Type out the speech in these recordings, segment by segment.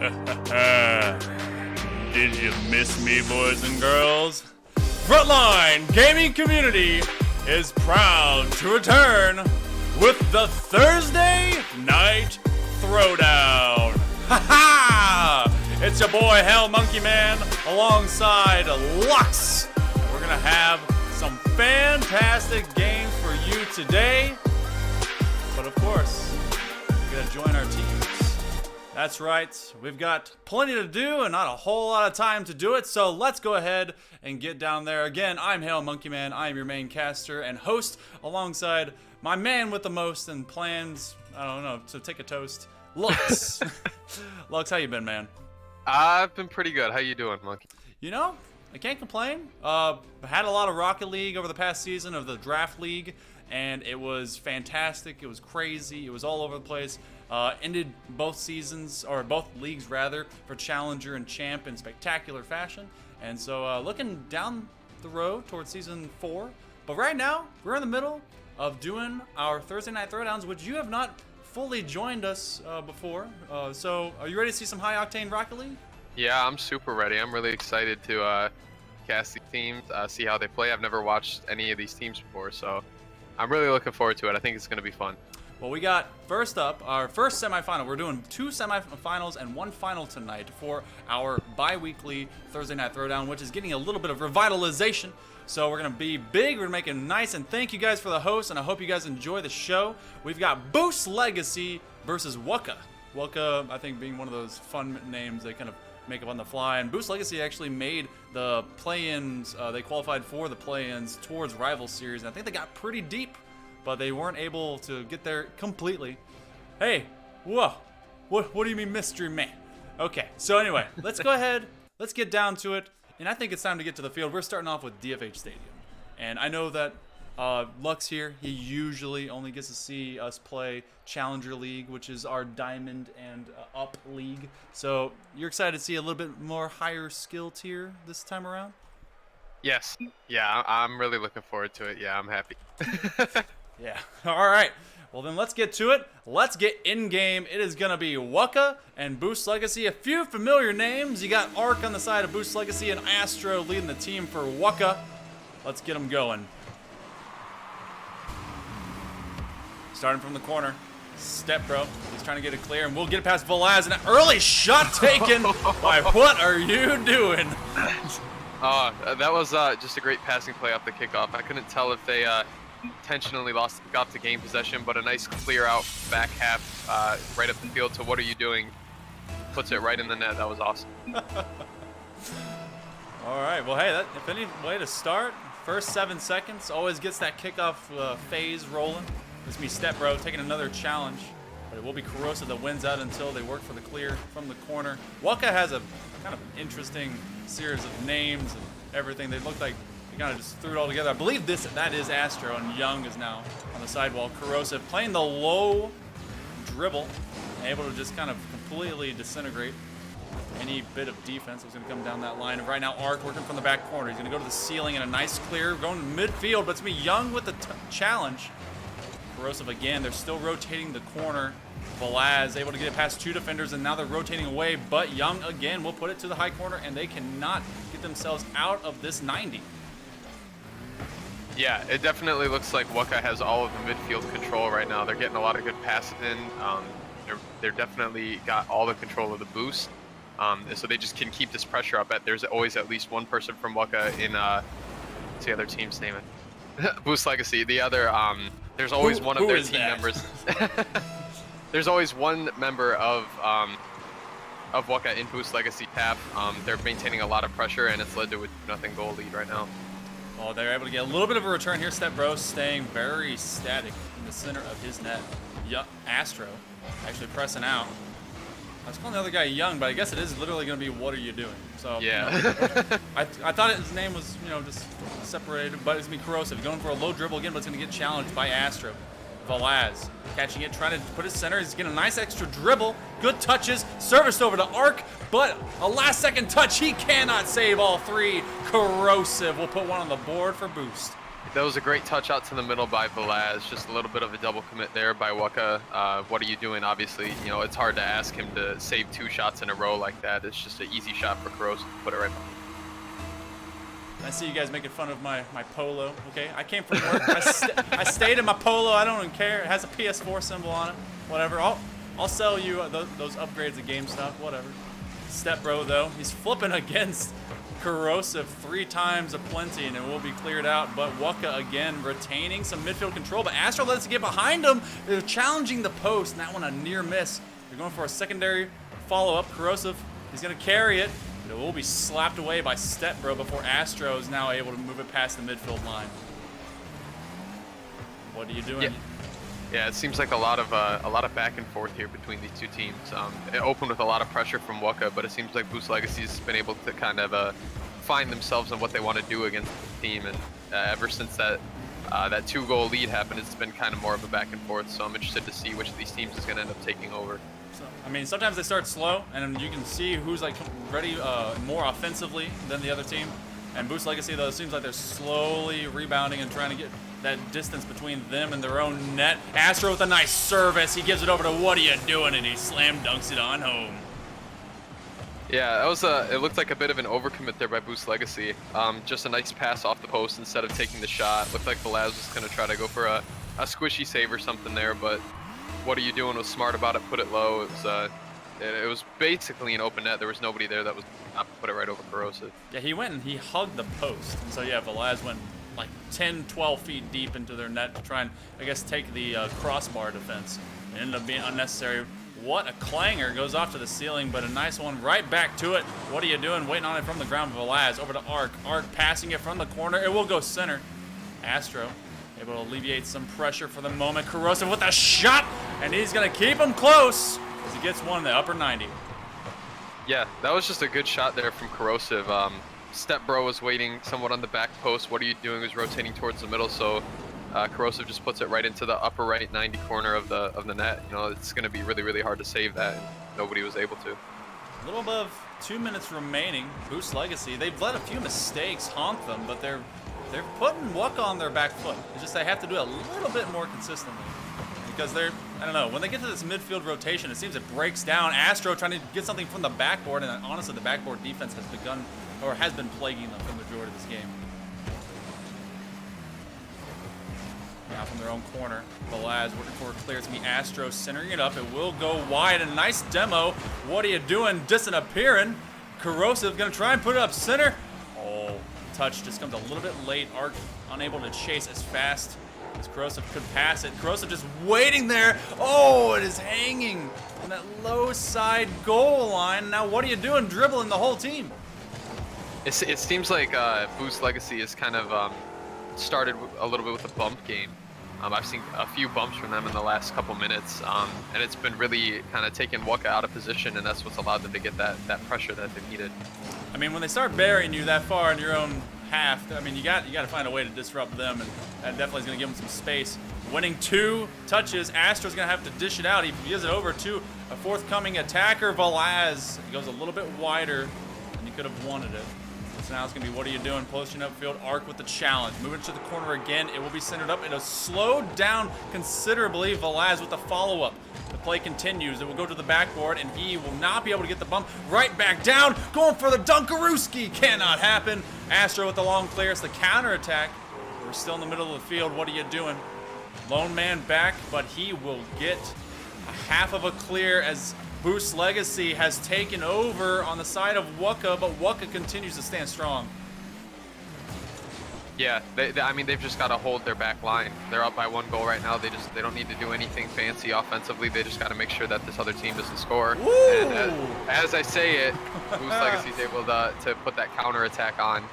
Did you miss me, boys and girls? Frontline Gaming Community is proud to return with the Thursday Night Throwdown. Ha ha! It's your boy Hell Monkey Man alongside Lux. We're gonna have some fantastic games for you today. But of course, you're gonna join our teams. That's right, we've got plenty to do and not a whole lot of time to do it, so let's go ahead and get down there. Again, I'm Hail Monkey Man, I'm your main caster and host alongside my man with the most and plans, I don't know, to take a toast, Lux. Lux, how you been, man? I've been pretty good. How you doing, Monkey? You know, I can't complain. Had a lot of Rocket League over the past season of the Draft League, and it was fantastic. It was crazy. It was all over the place. Ended both seasons, or both leagues rather, for Challenger and Champ in spectacular fashion. And so looking down the road towards Season 4. But right now, we're in the middle of doing our Thursday Night Throwdowns, which you have not fully joined us before. So are you ready to see some high-octane Rocket League? Yeah, I'm super ready. I'm really excited to cast these teams, see how they play. I've never watched any of these teams before, so I'm really looking forward to it. I think it's going to be fun. Well, we got, first up, our first semifinal. We're doing 2 semifinals and 1 final tonight for our bi-weekly Thursday Night Throwdown, which is getting a little bit of revitalization. So we're going to be big, we're going to make it nice, and thank you guys for the host, and I hope you guys enjoy the show. We've got Boost Legacy versus Wukka. Wukka, I think, being one of those fun names they kind of make up on the fly. And Boost Legacy actually made the play-ins, they qualified for the play-ins towards Rival Series, and I think they got pretty deep, but they weren't able to get there completely. Hey, whoa, what do you mean mystery man? Okay, so anyway, let's go ahead, let's get down to it, and I think it's time to get to the field. We're starting off with DFH Stadium, and I know that Lux here, he usually only gets to see us play Challenger League, which is our Diamond and Up League, so you're excited to see a little bit more higher skill tier this time around? Yes. Yeah, I'm really looking forward to it. Yeah, I'm happy. Yeah. All right. Well, then let's get to it. Let's get in-game. It is going to be Wukka and Boost Legacy. A few familiar names. You got Ark on the side of Boost Legacy and Astro leading the team for Wukka. Let's get them going. Starting from the corner. Step, bro. He's trying to get it clear, and we'll get it past Velaz. And an early shot taken by What Are You Doing? That was just a great passing play off the kickoff. I couldn't tell if they intentionally got to game possession, but a nice clear out back half right up the field to What Are You Doing? Puts it right in the net. That was awesome. All right. Well, hey, if any way to start, first 7 seconds always gets that kickoff phase rolling. It's me, Step Bro, taking another challenge, but it will be Corrosive that wins out until they work for the clear from the corner. Wukka has a kind of interesting series of names and everything. They look like they kind of just threw it all together. I believe that is Astro, and Young is now on the sidewall. Corrosive playing the low dribble, and able to just kind of completely disintegrate any bit of defense that was going to come down that line. And right now, Ark working from the back corner. He's going to go to the ceiling and a nice clear, going to midfield, but it's me, Young with the challenge. Corrosive again, they're still rotating the corner. Velaz able to get it past 2 defenders, and now they're rotating away, but Young again will put it to the high corner, and they cannot get themselves out of this 90. Yeah, it definitely looks like Wukka has all of the midfield control right now. They're getting a lot of good passes in. They're definitely got all the control of the boost, so they just can keep this pressure up. There's always at least one person from Wukka in what's the other team's name? Boost Legacy. The other there's always one of their team members. There's always one member of Wukka in Boost Legacy tap. They're maintaining a lot of pressure, and it's led to a 2-0 goal lead right now. Oh, they're able to get a little bit of a return here. Step Bro staying very static in the center of his net. Astro actually pressing out. I was calling the other guy Young, but I guess it is literally going to be What Are You Doing? So yeah. I thought his name was, just separated, but it's going to be Corrosive. Going for a low dribble again, but it's going to get challenged by Astro. Velaz catching it, trying to put it center. He's getting a nice extra dribble. Good touches. Serviced over to Ark, but a last-second touch. He cannot save all 3. Corrosive will put one on the board for Boost. That was a great touch out to the middle by Velaz. Just a little bit of a double commit there by Waka. What are you doing? Obviously, you know, it's hard to ask him to save 2 shots in a row like that. It's just an easy shot for Corrosive to put it right behind. I see you guys making fun of my polo. Okay, I came from work. I stayed in my polo. I don't even care. It has a PS4 symbol on it. Whatever. I'll sell you those upgrades at GameStop. Whatever. Step Bro though, he's flipping against Corrosive 3 times a plenty, and it will be cleared out. But Waka again retaining some midfield control. But Astro lets it get behind him. They're challenging the post, and that one a near miss. They're going for a secondary follow-up. Corrosive, he's going to carry it. But it will be slapped away by Step Bro before Astro is now able to move it past the midfield line. What are you doing? Yeah, it seems like a lot of back and forth here between these 2 teams. It opened with a lot of pressure from Waka, but it seems like Boost Legacy's been able to kind of find themselves and what they want to do against the team. And ever since that 2-goal lead happened, it's been kind of more of a back and forth. So I'm interested to see which of these teams is going to end up taking over. So, I mean, sometimes they start slow, and you can see who's like ready more offensively than the other team. And Boost Legacy, though, it seems like they're slowly rebounding and trying to get that distance between them and their own net. Astro with a nice service. He gives it over to What Are You Doing? And he slam dunks it on home. Yeah, that was it looked like a bit of an overcommit there by Boost Legacy. Just a nice pass off the post instead of taking the shot. Looked like Velaz was going to try to go for a squishy save or something there, but What Are You Doing was smart about it, put it low. It was basically an open net. There was nobody there that was not put it right over Corrosive. Yeah, he went and he hugged the post. And so, yeah, Velaz went like 10, 12 feet deep into their net to try and, I guess, take the crossbar defense. It ended up being unnecessary. What a clanger. Goes off to the ceiling, but a nice one right back to it. What are you doing? Waiting on it from the ground. Velaz over to Arc. Arc passing it from the corner. It will go center. Astro able to alleviate some pressure for the moment. Corrosive with a shot, and he's going to keep him close as he gets one in the upper 90. Yeah, that was just a good shot there from Corrosive. Step Bro was waiting somewhat on the back post. What are you doing? Was rotating towards the middle, so Corrosive just puts it right into the upper right 90 corner of the net. You know, it's going to be really, really hard to save that, and nobody was able to. A little above 2 minutes remaining. Boost Legacy, they've let a few mistakes haunt them, but they're putting Waka on their back foot. It's just they have to do it a little bit more consistently. Because I don't know, when they get to this midfield rotation, it seems it breaks down. Astro trying to get something from the backboard, and honestly, the backboard defense has begun, or has been plaguing them for the majority of this game. Now from their own corner, Velaz working for a clear. It's going to be Astro centering it up. It will go wide. A nice demo. What are you doing? Disappearing. Corrosive going to try and put it up center. Oh, touch just comes a little bit late. Arc unable to chase as fast as Corrosive could pass it. Corrosive just waiting there. Oh, it is hanging on that low side goal line. Now what are you doing? Dribbling the whole team. It seems like Boost Legacy is kind of started a little bit with a bump game. I've seen a few bumps from them in the last couple minutes, and it's been really kind of taking Waka out of position, and that's what's allowed them to get that pressure that they needed. I mean, when they start burying you that far in your own half, I mean, you got to find a way to disrupt them, and that definitely is going to give them some space. Winning 2 touches, Astro's going to have to dish it out. He gives it over to a forthcoming attacker, Velaz. He goes a little bit wider than he could have wanted it. So now it's going to be, what are you doing? Posting upfield, Arc with the challenge. Moving to the corner again. It will be centered up. It'll slow down considerably. Velaz with the follow-up. The play continues. It will go to the backboard, and he will not be able to get the bump. Right back down. Going for the Dunkarooski. Cannot happen. Astro with the long clear. It's the counterattack. We're still in the middle of the field. What are you doing? Lone man back, but he will get a half of a clear as Boost Legacy has taken over on the side of Waka, but Waka continues to stand strong. Yeah, I mean, they've just got to hold their back line. They're up by 1 goal right now. They don't need to do anything fancy offensively. They just got to make sure that this other team doesn't score. Ooh. And as I say it, Boost Legacy's able to put that counter attack on.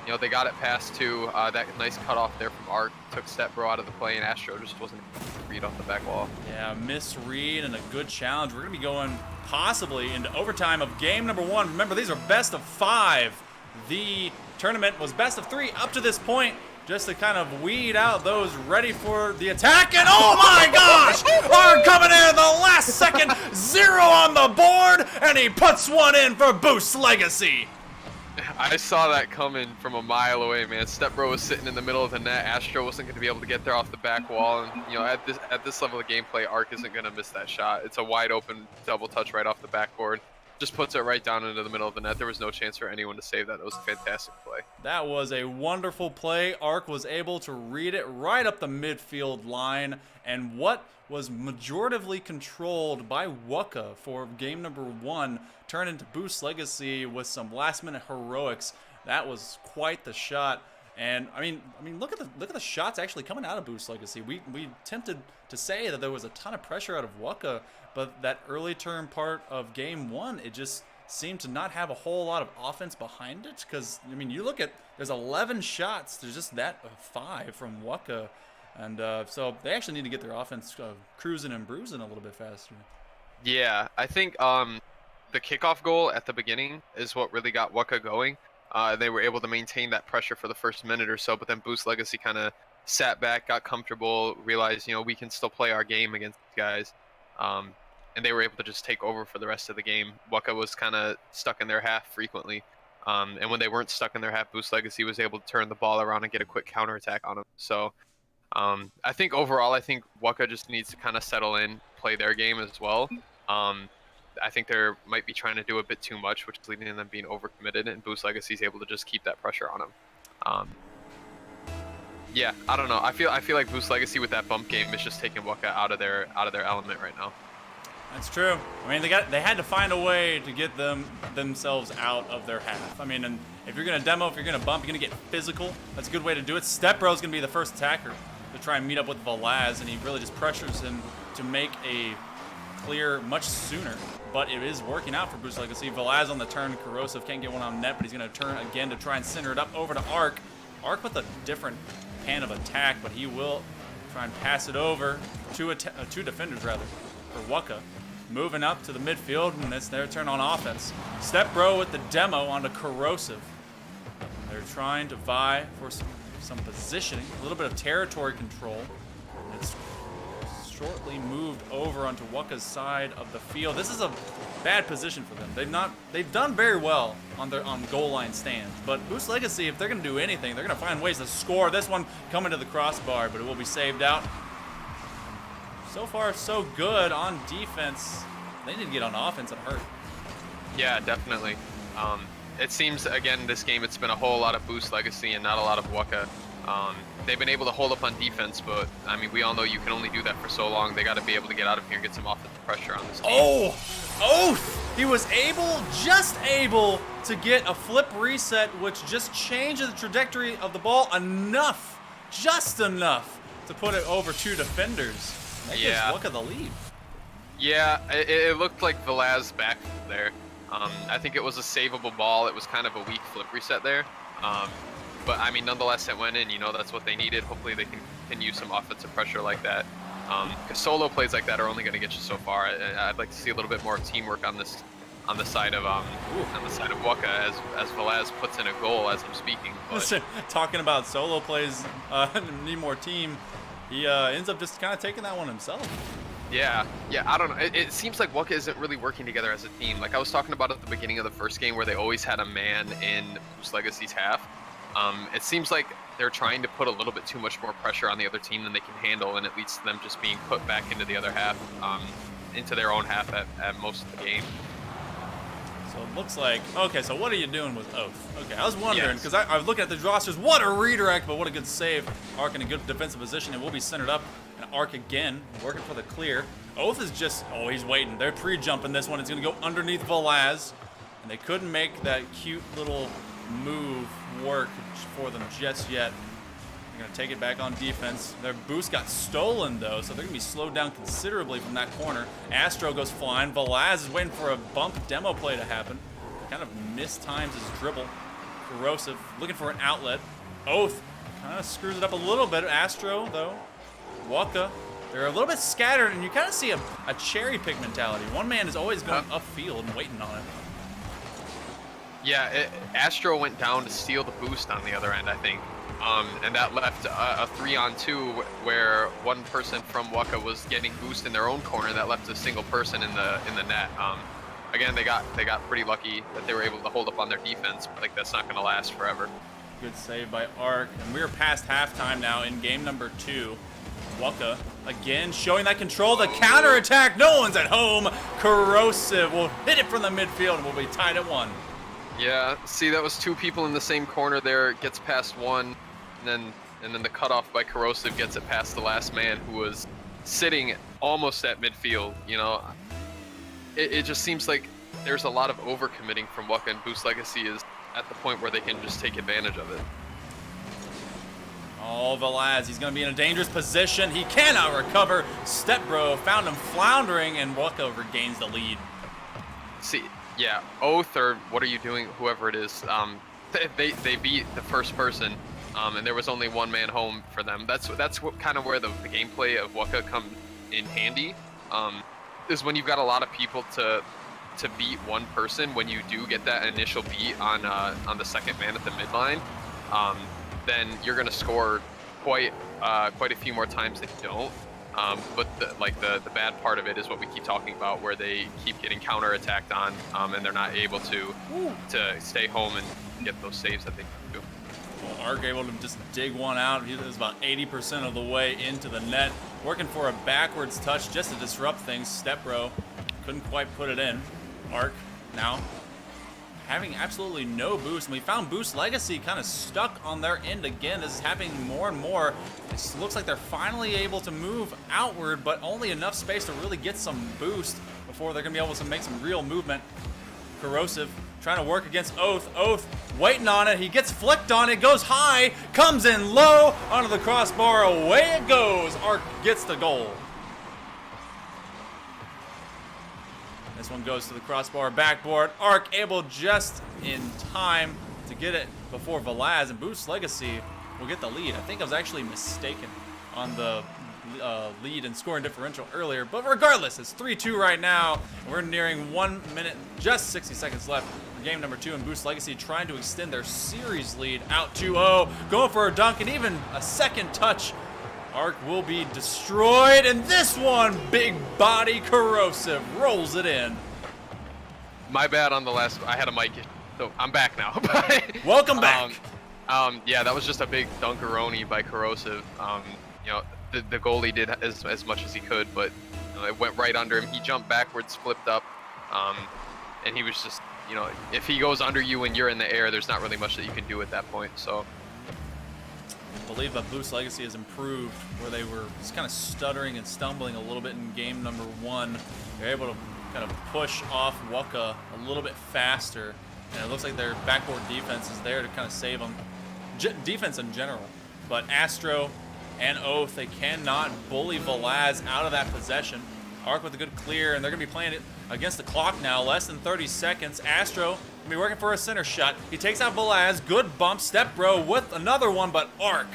You know, they got it past to that nice cutoff there from Arc. Took Step Bro out of the play, and Astro just wasn't able to read off the back wall. Yeah, misread and a good challenge. We're going to be going possibly into overtime of game number 1. Remember, these are best of 5. The tournament was best of 3 up to this point, just to kind of weed out those ready for the attack. And oh my gosh! Arc coming in at the last second. 0 on the board, and he puts one in for Boost Legacy. I saw that coming from a mile away, man. Stepbro was sitting in the middle of the net. Astro wasn't going to be able to get there off the back wall, and you know, at this level of gameplay, Arc isn't going to miss that shot. It's a wide open double touch right off the backboard. Just puts it right down into the middle of the net. There was no chance for anyone to save that. That was a fantastic play. That was a wonderful play. Arc was able to read it right up the midfield line, and what was majoritively controlled by Waka for game number 1 turned into Boost Legacy with some last-minute heroics. That was quite the shot. And I mean, look at the shots actually coming out of Boost Legacy. We tempted to say that there was a ton of pressure out of Waka, but that early turn part of game 1, it just seemed to not have a whole lot of offense behind it. Because I mean, you look at there's 11 shots. There's just that 5 from Waka, and so they actually need to get their offense cruising and bruising a little bit faster. Yeah, I think the kickoff goal at the beginning is what really got Waka going. They were able to maintain that pressure for the first minute or so, but then Boost Legacy kind of sat back, got comfortable, realized, you know, we can still play our game against these guys. And they were able to just take over for the rest of the game. Waka was kind of stuck in their half frequently. And when they weren't stuck in their half, Boost Legacy was able to turn the ball around and get a quick counterattack on them. So I think overall, I think Waka just needs to kind of settle in, play their game as well. I think they might be trying to do a bit too much, which is leading to them being overcommitted, and Boost Legacy is able to just keep that pressure on them. Yeah, I don't know. I feel like Boost Legacy with that bump game is just taking Waka out of their element right now. That's true. I mean, they had to find a way to get themselves out of their half. I mean, and if you're gonna demo, if you're gonna bump, you're gonna get physical. That's a good way to do it. Stepbro's gonna be the first attacker to try and meet up with Velaz, and he really just pressures him to make a clear much sooner. But it is working out for Boost Legacy. Velaz on the turn. Corrosive can't get one on net, but he's going to turn again to try and center it up over to Arc. Arc with a different pan of attack, but he will try and pass it over. Two defenders, rather, for Waka. Moving up to the midfield, and it's their turn on offense. Stepbro with the demo onto Corrosive. They're trying to vie for some positioning, a little bit of territory control. It's shortly moved over onto Waka's side of the field. This is a bad position for them. They've done very well on goal line stands, but Boost Legacy, if they're going to do anything, they're going to find ways to score. This one coming to the crossbar, but it will be saved out. So far, so good on defense. They need to get on offense and hurt. Yeah, definitely. It seems, again, this game, it's been a whole lot of Boost Legacy and not a lot of Waka. They've been able to hold up on defense, but I mean, we all know you can only do that for so long. They got to be able to get out of here and get some offensive pressure on this team. Oh, Oath! He was just able to get a flip reset, which just changed the trajectory of the ball enough, just enough, to put it over 2 defenders. That gives Waka the lead. Yeah, it looked like Velaz back there. I think it was a savable ball. It was kind of a weak flip reset there. But I mean, nonetheless, it went in. You know, that's what they needed. Hopefully, they can continue some offensive pressure like that. Because solo plays like that are only going to get you so far. I'd like to see a little bit more teamwork on the side of Waka as Velaz puts in a goal as I'm speaking. But talking about solo plays, need more team. He ends up just kind of taking that one himself. Yeah, I don't know. It seems like Waka isn't really working together as a team. Like I was talking about at the beginning of the first game, where they always had a man in Boost Legacy's half. It seems like they're trying to put a little bit too much more pressure on the other team than they can handle, and it leads to them just being put back into the other half, into their own half at most of the game. So it looks like, okay, so what are you doing with Oath? Okay, I was wondering, because I was looking at the rosters, what a redirect, but what a good save. Arc in a good defensive position, and will be centered up, and Arc again, working for the clear. Oath is just, oh, he's waiting. They're pre-jumping this one. It's going to go underneath Velaz, and they couldn't make that cute little move work for them just yet. They're going to take it back on defense. Their boost got stolen, though, so they're going to be slowed down considerably from that corner. Astro goes flying. Velaz is waiting for a bump demo play to happen. Kind of mistimes his dribble. Corrosive looking for an outlet. Oath kind of screws it up a little bit. Astro, though, Waka, they're a little bit scattered, and you kind of see a cherry pick mentality. One man is always going upfield and waiting on it. Yeah, Astro went down to steal the boost on the other end, I think. And that left a 3-on-2 where one person from Waka was getting boost in their own corner. That left a single person in the net. again, they got pretty lucky that they were able to hold up on their defense, but like that's not going to last forever. Good save by Arc, and we're past halftime now in game number 2. Waka again showing that control, the counterattack, no one's at home. Corrosive will hit it from the midfield and we'll be tied at 1. Yeah, see, that was 2 people in the same corner there. It gets past 1, and then the cutoff by Corrosive gets it past the last man who was sitting almost at midfield. You know, it just seems like there's a lot of overcommitting from Waka, and Boost Legacy is at the point where they can just take advantage of it. Oh, Velaz, he's going to be in a dangerous position. He cannot recover. Stepbro found him floundering, and Waka regains the lead. See, yeah, Oath, or what are you doing, whoever it is, they beat the first person, and there was only 1 man home for them. That's what kind of where the gameplay of Waka comes in handy, is when you've got a lot of people to beat 1 person. When you do get that initial beat on the second man at the midline, then you're going to score quite a few more times than you don't. But the bad part of it is what we keep talking about, where they keep getting counterattacked on, and they're not able to stay home and get those saves that they can do. Well, Arc able to just dig one out. He was about 80% of the way into the net, working for a backwards touch just to disrupt things. Stepbro couldn't quite put it in. Arc now having absolutely no boost, and we found Boost Legacy kind of stuck on their end again. This is happening more and more. It looks like they're finally able to move outward, but only enough space to really get some boost before they're going to be able to make some real movement. Corrosive trying to work against Oath. Oath waiting on it. He gets flicked on it, goes high, comes in low, onto the crossbar, away it goes. Arc gets the goal. This one goes to the crossbar backboard. Arc able just in time to get it before Velaz, and Boost Legacy will get the lead. I think I was actually mistaken on the lead and scoring differential earlier, but regardless, it's 3-2 right now. We're nearing 1 minute, just 60 seconds left for game number 2, and Boost Legacy trying to extend their series lead out 2-0, going for a dunk and even a second touch. Arc will be destroyed, and this one, big body Corrosive rolls it in. My bad on the last, I had a mic, so I'm back now. Welcome back. Yeah, that was just a big dunkaroni by Corrosive. You know, the goalie did as much as he could, but it went right under him. He jumped backwards, flipped up, and he was just, you know, if he goes under you and you're in the air, there's not really much that you can do at that point. So I believe that Boost Legacy has improved, where they were just kind of stuttering and stumbling a little bit in game number 1. They're able to kind of push off Waka a little bit faster, and it looks like their backboard defense is there to kind of save them. Defense in general, but Astro and Oath, they cannot bully Velaz out of that possession. Arc with a good clear, and they're going to be playing it against the clock now. Less than 30 seconds. Astro going to be working for a center shot. He takes out Velaz. Good bump. Stepbro with another one, but Arc,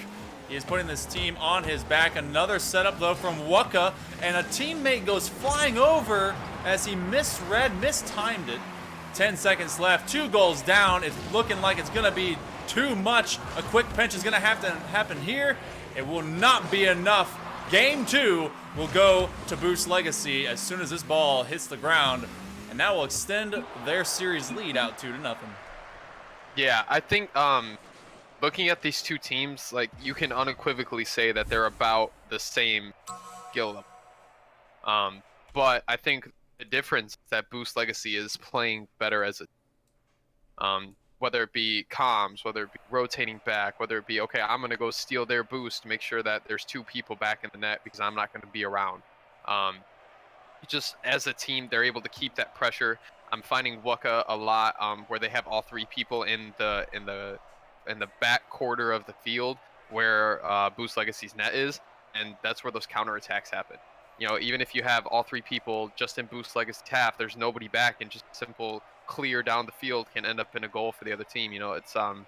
he is putting this team on his back. Another setup, though, from Waka, and a teammate goes flying over as he mistimed it. 10 seconds left. 2 goals down. It's looking like it's going to be too much. A quick pinch is going to have to happen here. It will not be enough. Game 2 will go to Boost Legacy as soon as this ball hits the ground, and that will extend their series lead out 2-0. Yeah, I think looking at these two teams, like, you can unequivocally say that they're about the same skill level. But I think the difference is that Boost Legacy is playing better as a whether it be comms, whether it be rotating back, whether it be, okay, I'm going to go steal their boost to make sure that there's 2 people back in the net because I'm not going to be around. Just as a team, they're able to keep that pressure. I'm finding Waka a lot where they have all 3 people in the back quarter of the field where Boost Legacy's net is, and that's where those counterattacks happen. You know, even if you have all 3 people just in Boost Legacy half, there's nobody back, and just simple clear down the field can end up in a goal for the other team. You know, it's I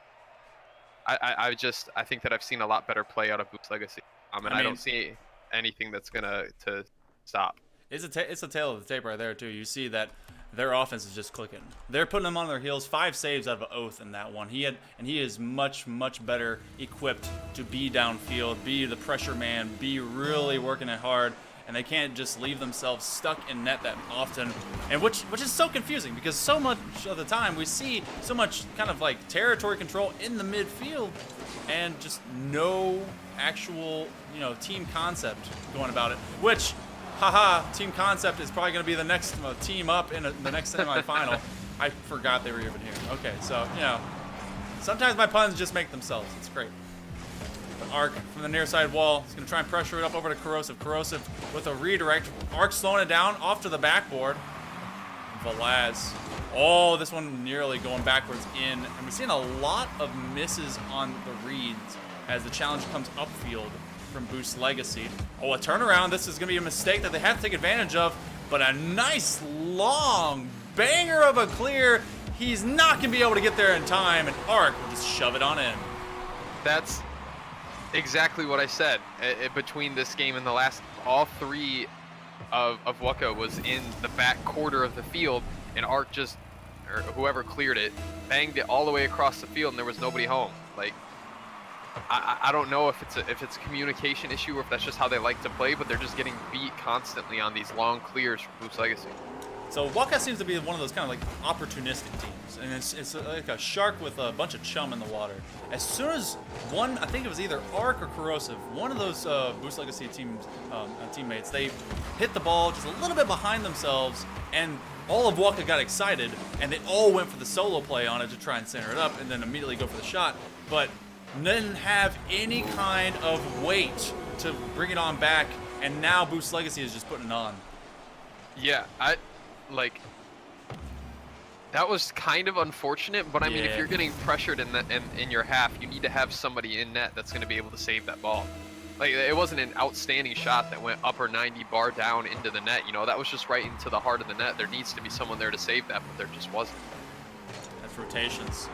think that I've seen a lot better play out of Boost Legacy, and I don't see anything that's gonna stop. It's a tale of the tape right there too. You see that their offense is just clicking. They're putting them on their heels. 5 saves out of Oath in that one. He is much better equipped to be downfield, be the pressure man, be really working it hard. and they can't just leave themselves stuck in net that often, and which is so confusing because so much of the time we see so much kind of like territory control in the midfield and just no actual, you know, team concept going about it, which, haha, team concept is probably going to be the next team up in the next semifinal. I forgot they were even here. Okay, so, you know, sometimes my puns just make themselves. It's great. But Arc from the near side wall is going to try and pressure it up over to Corrosive. Corrosive with a redirect. Arc slowing it down off to the backboard. Velaz. Oh, this one nearly going backwards in. And we're seeing a lot of misses on the reads as the challenge comes upfield from Boost Legacy. Oh, a turnaround. This is going to be a mistake that they have to take advantage of. But a nice long banger of a clear. He's not going to be able to get there in time, and Arc will just shove it on in. That's exactly what I said. Between this game and the last, all three of Waka was in the back quarter of the field, and Arc just, or whoever cleared it, banged it all the way across the field, and there was nobody home. Like, I don't know if it's a communication issue or if that's just how they like to play, but they're just getting beat constantly on these long clears from Boost Legacy. So Waka seems to be one of those kind of like opportunistic teams, and it's like a shark with a bunch of chum in the water. As soon as one, I think it was either Arc or Corrosive, one of those Boost Legacy teammates, they hit the ball just a little bit behind themselves, and all of Waka got excited, and they all went for the solo play on it to try and center it up, and then immediately go for the shot, but didn't have any kind of weight to bring it on back, and now Boost Legacy is just putting it on. Yeah, like, that was kind of unfortunate, but I mean, if you're getting pressured in your half, you need to have somebody in net that's going to be able to save that ball. Like, it wasn't an outstanding shot that went upper 90 bar down into the net, you know, that was just right into the heart of the net. There needs to be someone there to save that, but there just wasn't. That's rotations.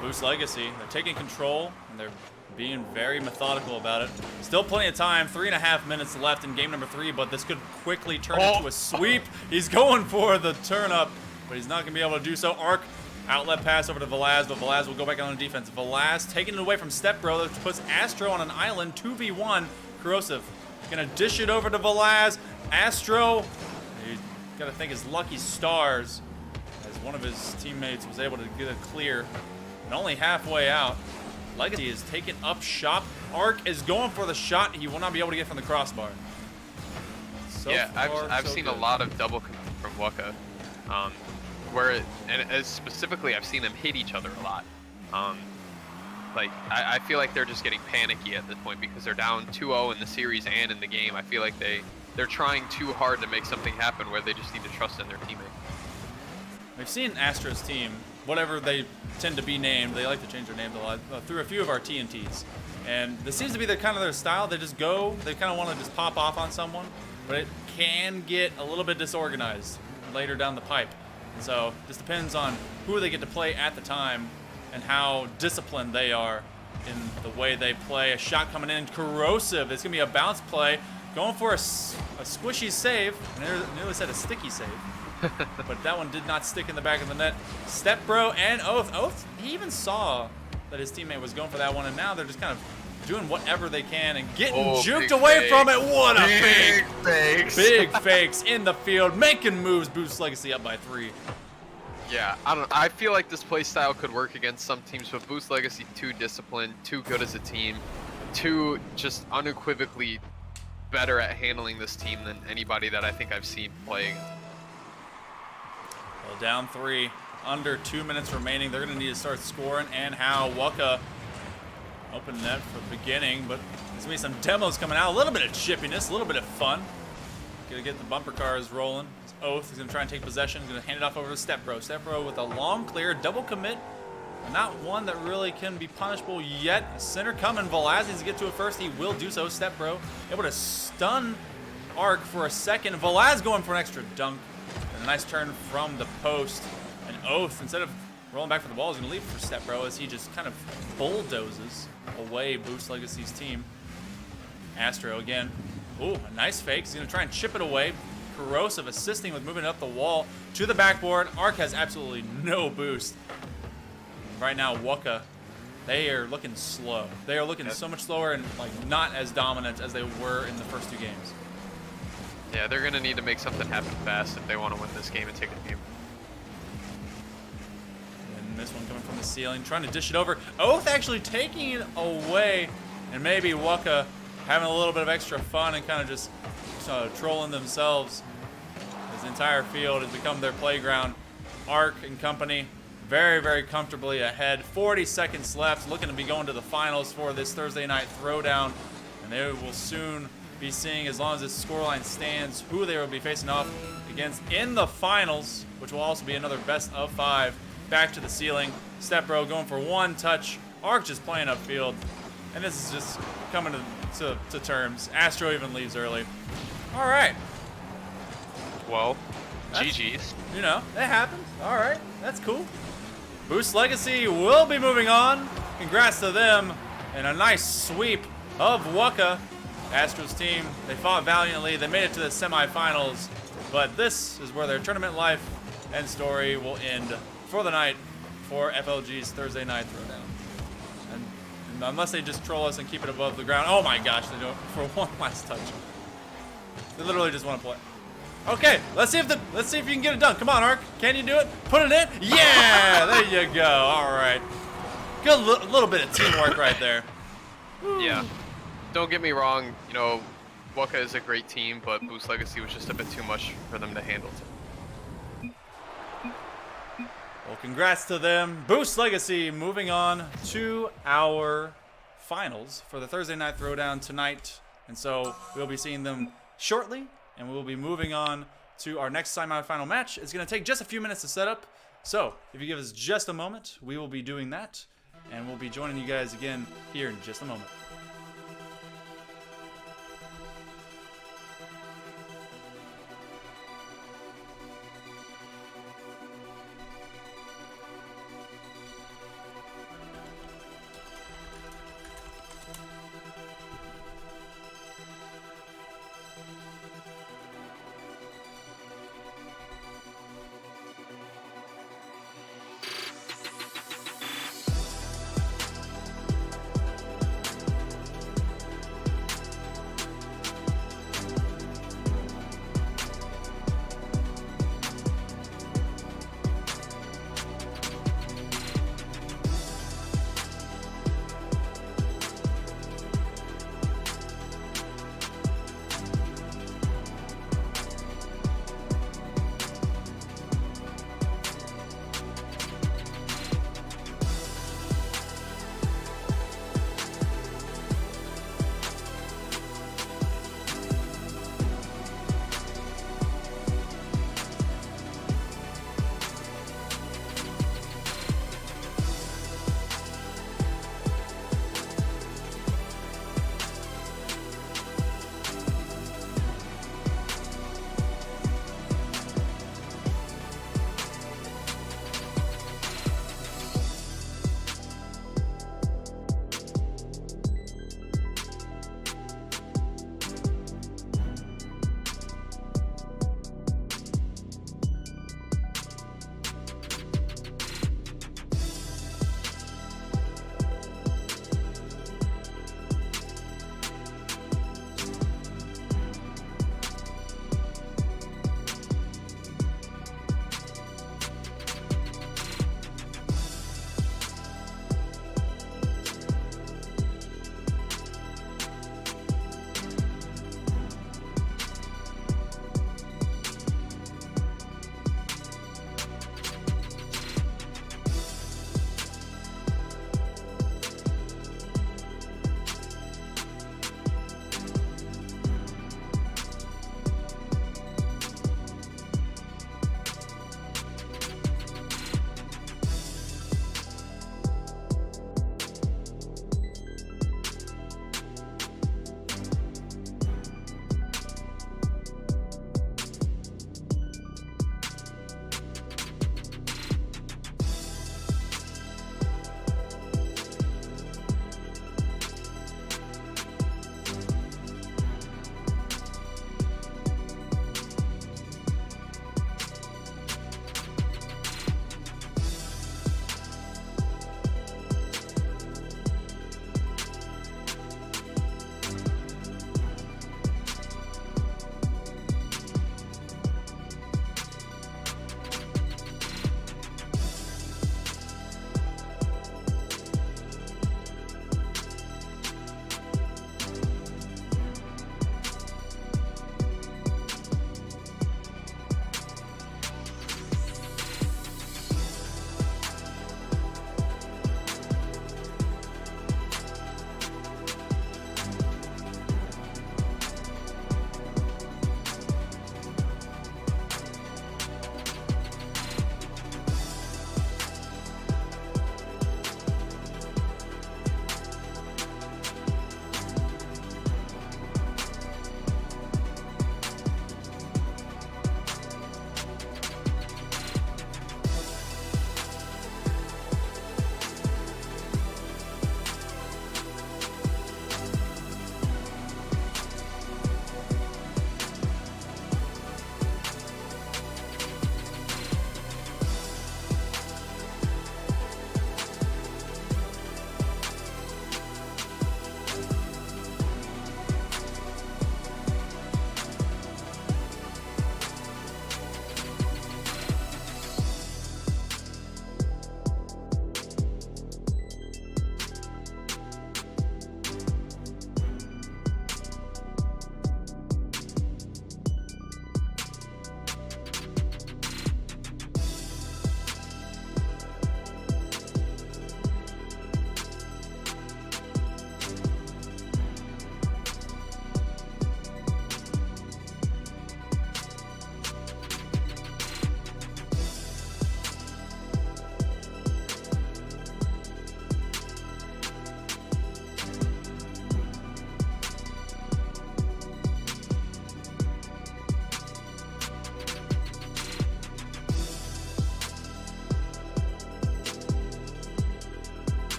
Boost Legacy, they're taking control, and they're being very methodical about it. Still plenty of time, 3.5 minutes left in game number 3, but this could quickly turn into a sweep. He's going for the turn up, but he's not going to be able to do so. Arc, outlet pass over to Velaz, but Velaz will go back on the defense. Velaz taking it away from Stepbro, that puts Astro on an island, 2v1. Corrosive going to dish it over to Velaz. Astro, he's got to thank his lucky stars as one of his teammates was able to get a clear, and only halfway out. Legacy is taking up shop. Arc is going for the shot. He will not be able to get from the crossbar. So yeah, far, I've so seen good. a lot of double from Waka, and as specifically, I've seen them hit each other a lot. Like, I feel like they're just getting panicky at this point because they're down 2-0 in the series and in the game. I feel like they're trying too hard to make something happen where they just need to trust in their teammate. We've seen Astro's team, whatever they tend to be named, they like to change their names a lot, through a few of our TNTs. And this seems to be kind of their style. They just go, they kind of want to just pop off on someone, but it can get a little bit disorganized later down the pipe. And so this depends on who they get to play at the time and how disciplined they are in the way they play. A shot coming in, Corrosive. It's going to be a bounce play. Going for a squishy save. I nearly said a sticky save. But that one did not stick in the back of the net. Stepbro and Oath. Oath, he even saw that his teammate was going for that one, and now they're just kind of doing whatever they can and getting juked away from it. What a fake. Fakes. Big fakes in the field, making moves. Boost Legacy up by 3. Yeah, I feel like this play style could work against some teams, but Boost Legacy too disciplined, too good as a team, too just unequivocally better at handling this team than anybody that I think I've seen playing. Well, down 3, under 2 minutes remaining. They're going to need to start scoring, and how Waka open net for the beginning, but there's going to be some demos coming out. A little bit of chippiness, a little bit of fun. Going to get the bumper cars rolling. Oath is going to try and take possession. He's going to hand it off over to Stepbro. Stepbro with a long clear, double commit. Not one that really can be punishable yet. Center coming. Velaz needs to get to it first. He will do so. Stepbro able to stun Arc for a second. Velaz going for an extra dunk. And a nice turn from the post. And Oath, instead of rolling back for the ball, is going to leave for Stepbro as he just kind of bulldozes away Boost Legacy's team. Astro again. Ooh, a nice fake. He's going to try and chip it away. Corrosive assisting with moving up the wall to the backboard. Arc has absolutely no boost. Right now, Waka, they are looking slow. They are looking so much slower and like not as dominant as they were in the first 2 games. Yeah, they're gonna need to make something happen fast if they want to win this game and take the game. And this one coming from the ceiling, trying to dish it over. Oath actually taking it away, and maybe Waka having a little bit of extra fun and kind of just trolling themselves. His entire field has become their playground. Arc and company very, very comfortably ahead. 40 seconds left, looking to be going to the finals for this Thursday night throwdown. And they will soon be seeing, as long as this scoreline stands, who they will be facing off against in the finals, which will also be another best of 5. Back to the ceiling. Step Bro going for one touch. Arc just playing upfield. And this is just coming to terms. Astro even leaves early. All right. Well, That's, GG's. You know, it happens. All right. That's cool. Boost Legacy will be moving on. Congrats to them. And a nice sweep of Waka. Astro's team, they fought valiantly. They made it to the semifinals. But this is where their tournament life and story will end for the night for FLG's Thursday night throwdown. And unless they just troll us and keep it above the ground. Oh my gosh, they do it for one last touch. They literally just want to play. Okay, let's see if you can get it done. Come on, Arc. Can you do it? Put it in. Yeah, there you go. All right. Good little bit of teamwork right there. Yeah. Don't get me wrong, you know, Waka is a great team, but Boost Legacy was just a bit too much for them to handle. Well, congrats to them. Boost Legacy moving on to our finals for the Thursday night throwdown tonight. And so we'll be seeing them shortly, and we will be moving on to our next semifinal match. It's going to take just a few minutes to set up. So if you give us just a moment, we will be doing that, and we'll be joining you guys again here in just a moment.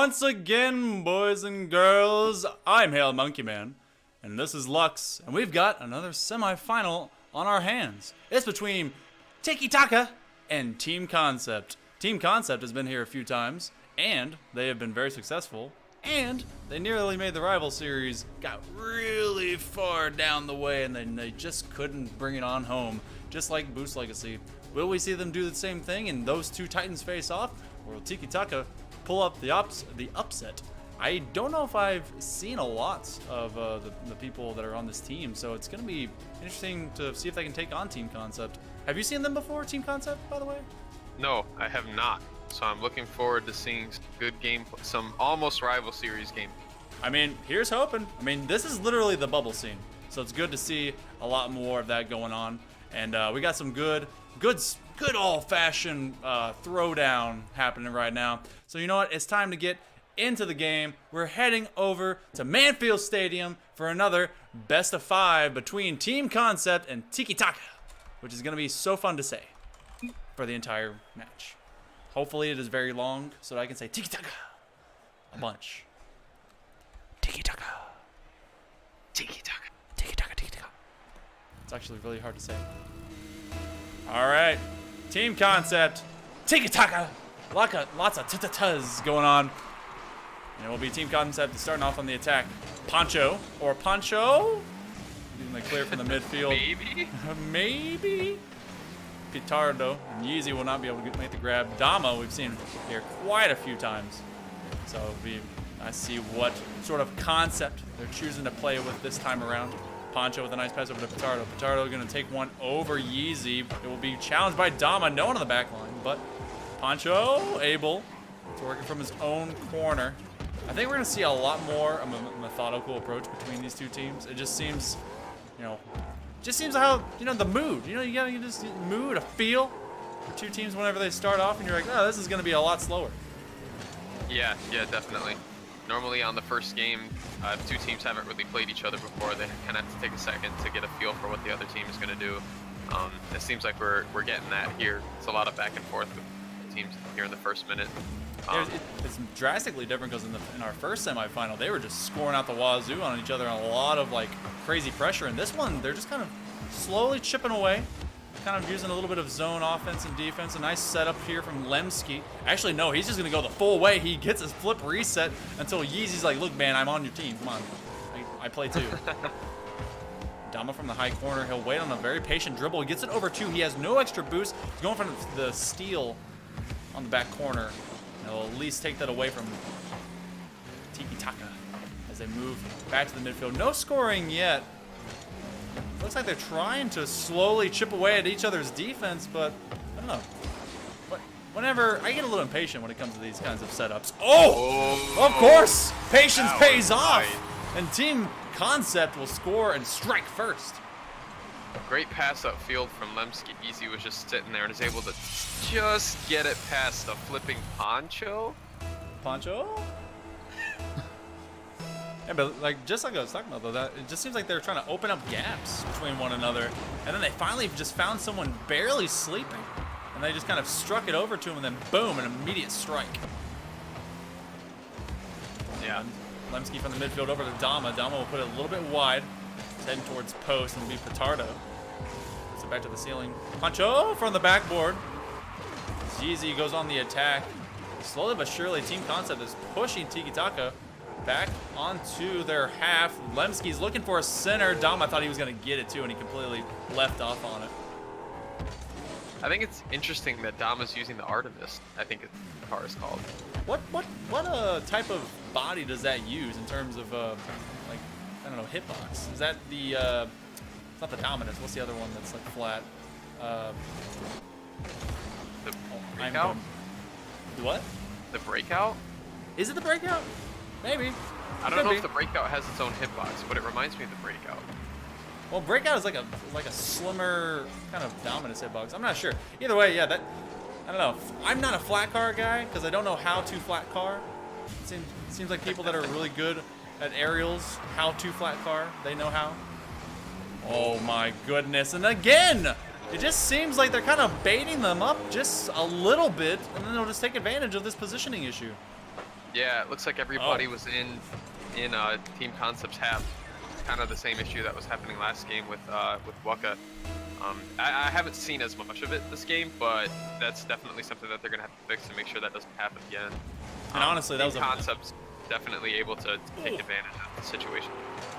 once again, boys and girls. I'm Hail Monkey Man, and this is Lux, and we've got another semifinal on our hands. It's between Tiki Taka and Team Concept. Team Concept has been here a few times, and they have been very successful, and they nearly made the rival series, got really far down the way, and then they just couldn't bring it on home, just like Boost Legacy. Will we see them do the same thing and those two titans face off, or will Tiki Taka pull up the upset? I don't know if I've seen a lot of the people that are on this team, so it's going to be interesting to see if they can take on Team Concept. Have you seen them before, Team Concept, by the way? No, I have not. So I'm looking forward to seeing good game, some almost rival series game. I mean, here's hoping. I mean, this is literally the bubble scene, so it's good to see a lot more of that going on. And we got some good old-fashioned throwdown happening right now. So you know what? It's time to get into the game. We're heading over to Manfield Stadium for another best of 5 between Team Concept and Tiki Taka, which is going to be so fun to say for the entire match. Hopefully it is very long so that I can say Tiki Taka a bunch. Tiki Taka. Tiki Taka. Tiki Taka. Tiki Taka. It's actually really hard to say. All right, Team Concept, Tiki Taka. Lots of ta-ta-tas going on. And it will be Team Concept starting off on the attack. Poncho. Getting the clear from the midfield. Maybe. Maybe. Pitardo. And Yeezy will not be able to make the grab. Dama we've seen here quite a few times. So it'll be nice to see what sort of concept they're choosing to play with this time around. Poncho with a nice pass over to Pitardo. Pitardo going to take one over Yeezy. It will be challenged by Dama. No one on the back line, but Poncho able to work it from his own corner. I think we're going to see a lot more of a methodical approach between these two teams. It just seems, how, the mood. You got to just mood, a feel for two teams whenever they start off, and you're like, oh, this is going to be a lot slower. Yeah, definitely. Normally on the first game, if two teams haven't really played each other before, they kind of have to take a second to get a feel for what the other team is going to do. It seems like we're getting that here. It's a lot of back and forth with teams here in the first minute. It's drastically different because in our first semifinal, they were just scoring out the wazoo on each other and a lot of crazy pressure. And this one, they're just kind of slowly chipping away, kind of using a little bit of zone offense and defense. A nice setup here from Lemsky. Actually, no, he's just going to go the full way. He gets his flip reset until Yeezy's like, look, man, I'm on your team. Come on. I play too. Dama from the high corner. He'll wait on a very patient dribble. He gets it over 2. He has no extra boost. He's going for the steal on the back corner. He'll at least take that away from Tiki Taka as they move back to the midfield. No scoring yet. Looks like they're trying to slowly chip away at each other's defense, but I don't know. But whenever I get a little impatient when it comes to these kinds of setups. Oh! Of course! Patience pays off! And Team Concept will score and strike first. Great pass upfield from Lemsky. Easy was just sitting there and is able to just get it past the flipping Poncho. Yeah, but just like I was talking about though, that it just seems like they're trying to open up gaps between one another, and then they finally just found someone barely sleeping, and they just kind of struck it over to him, and then boom, an immediate strike. Yeah, Lemsky from the midfield over to Dama. Dama will put it a little bit wide. Heading towards post and be Pitardo. Puts it back to the ceiling. Poncho from the backboard. Yeezy goes on the attack. Slowly but surely, Team Concept is pushing Tiki Taka back onto their half. Lemsky's looking for a center. Dama thought he was going to get it too, and he completely left off on it. I think it's interesting that Dama's using the Artemis. I think the car is called. What type of body does that use in terms of I don't know, hitbox? Is that the, it's not the Dominus, what's the other one that's flat? The Breakout? What? The Breakout? Is it the Breakout? Maybe. I don't know if the Breakout has its own hitbox, but it reminds me of the Breakout. Well, Breakout is like a slimmer kind of Dominus hitbox. I'm not sure. Either way, yeah, I don't know. I'm not a flat car guy because I don't know how to flat car. It seems like people that are really good at aerials, how to flat car, they know how. Oh my goodness, and again! It just seems like they're kind of baiting them up just a little bit, and then they'll just take advantage of this positioning issue. Yeah, it looks like everybody was in Team Concept's half. Kind of the same issue that was happening last game with Waka. I haven't seen as much of it this game, but that's definitely something that they're gonna have to fix to make sure that doesn't happen again. And honestly, that was Concept's definitely able to take advantage of the situation.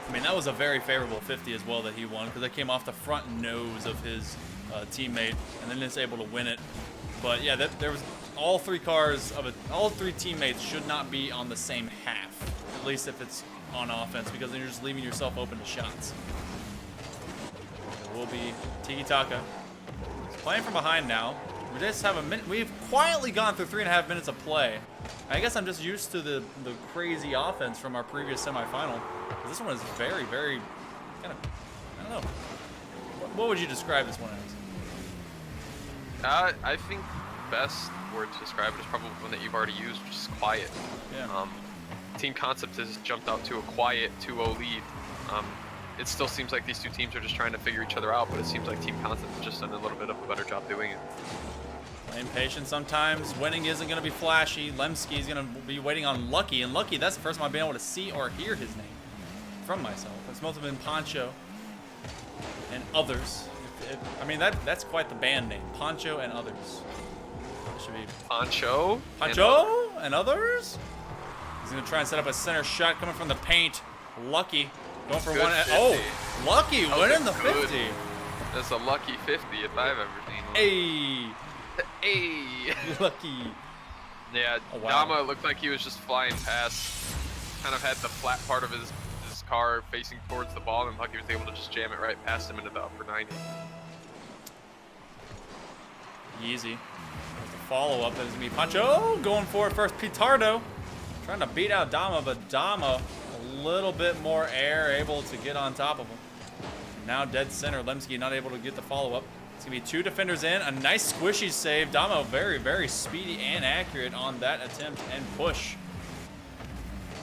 I mean, that was a very favorable 50 as well that he won, because they came off the front nose of his teammate, and then is able to win it. But yeah, there was all three teammates should not be on the same half, at least if it's on offense, because then you're just leaving yourself open to shots. It will be Tiki Taka. He's playing from behind now. We just have a minute. We've quietly gone through 3.5 minutes of play. I guess I'm just used to the crazy offense from our previous semifinal. This one is very, very kind of, I don't know. What would you describe this one as? I think the best word to describe it is probably one that you've already used, which is quiet. Yeah. Team Concept has jumped out to a quiet 2-0 lead. It still seems like these two teams are just trying to figure each other out, but it seems like Team Concept has just done a little bit of a better job doing it. Playing patient sometimes. Winning isn't going to be flashy. Lemsky is going to be waiting on Lucky, and Lucky, that's the first time I've been able to see or hear his name from myself. It's mostly been Poncho and others. I mean, that's quite the band name. Poncho and others. It should be Poncho and others? He's going to try and set up a center shot coming from the paint. Lucky going for one. 50. Oh, Lucky winning the 50. That's a lucky 50 if I've ever seen one. Hey. Hey. Lucky. Yeah, oh, wow. Dama looked like he was just flying past. Kind of had the flat part of his car facing towards the ball, and Lucky was able to just jam it right past him into the upper 90. Easy. There's the follow-up. That is going to be Pancho going for it first. Pitardo trying to beat out Dama, but Dama a little bit more air, able to get on top of him. Now dead center. Lemsky not able to get the follow-up. It's going to be two defenders in. A nice squishy save. Dama very, very speedy and accurate on that attempt and push.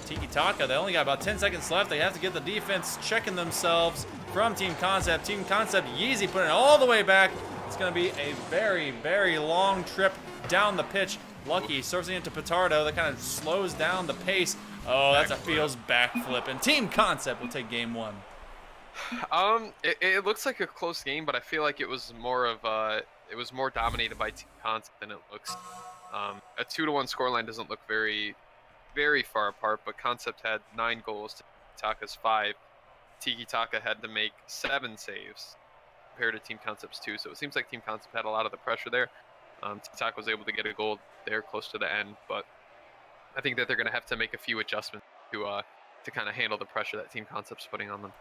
Tiki Taka, they only got about 10 seconds left. They have to get the defense checking themselves from Team Concept. Team Concept, Yeezy putting it all the way back. It's going to be a very, very long trip down the pitch. Lucky serves it into Pitardo. That kind of slows down the pace. Oh, that's a feels backflip. And Team Concept will take game one. It looks like a close game, but I feel like it was more dominated by Team Concept than it looks. A 2-1 scoreline doesn't look very far apart, but Concept had 9 goals to Taka's 5. Tiki Taka had to make 7 saves compared to Team Concept's 2, so it seems like Team Concept had a lot of the pressure there. Tiki Taka was able to get a goal there close to the end, but I think that they're going to have to make a few adjustments to kind of handle the pressure that Team Concept's putting on them.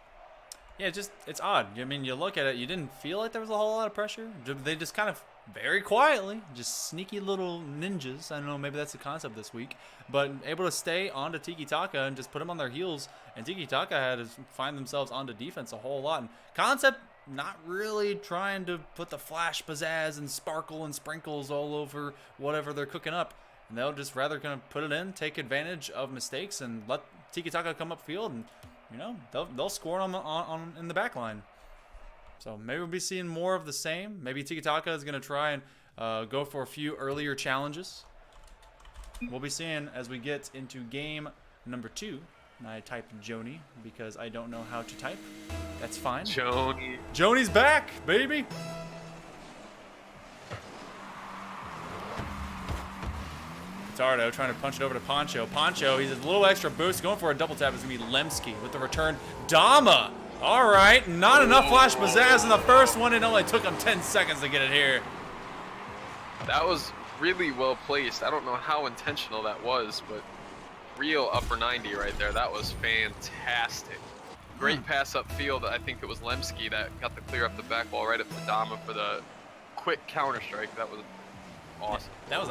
Yeah, it's odd. I mean, you look at it, you didn't feel like there was a whole lot of pressure. They just kind of very quietly, just sneaky little ninjas. I don't know, maybe that's the concept this week, but able to stay onto Tiki Taka and just put them on their heels. And Tiki Taka had to find themselves onto defense a whole lot. And Concept not really trying to put the flash, pizzazz, and sparkle and sprinkles all over whatever they're cooking up. And they'll just rather kind of put it in, take advantage of mistakes, and let Tiki Taka come upfield, and you know they'll score on in the back line. So maybe we'll be seeing more of the same. Maybe Tiki Taka is going to try and go for a few earlier challenges. We'll be seeing as we get into game number 2. And I typed Joni because I don't know how to type. That's fine. Joni's back, baby. Pitardo trying to punch it over to Poncho. Poncho, he's a little extra boost. Going for a double tap is going to be Lemsky with the return. Dama. All right. Not enough flash pizzazz in the first one. It only took him 10 seconds to get it here. That was really well placed. I don't know how intentional that was, but real upper 90 right there. That was fantastic. Great pass upfield. I think it was Lemsky that got the clear up the back wall right up to Dama for the quick counter strike. That was awesome. That was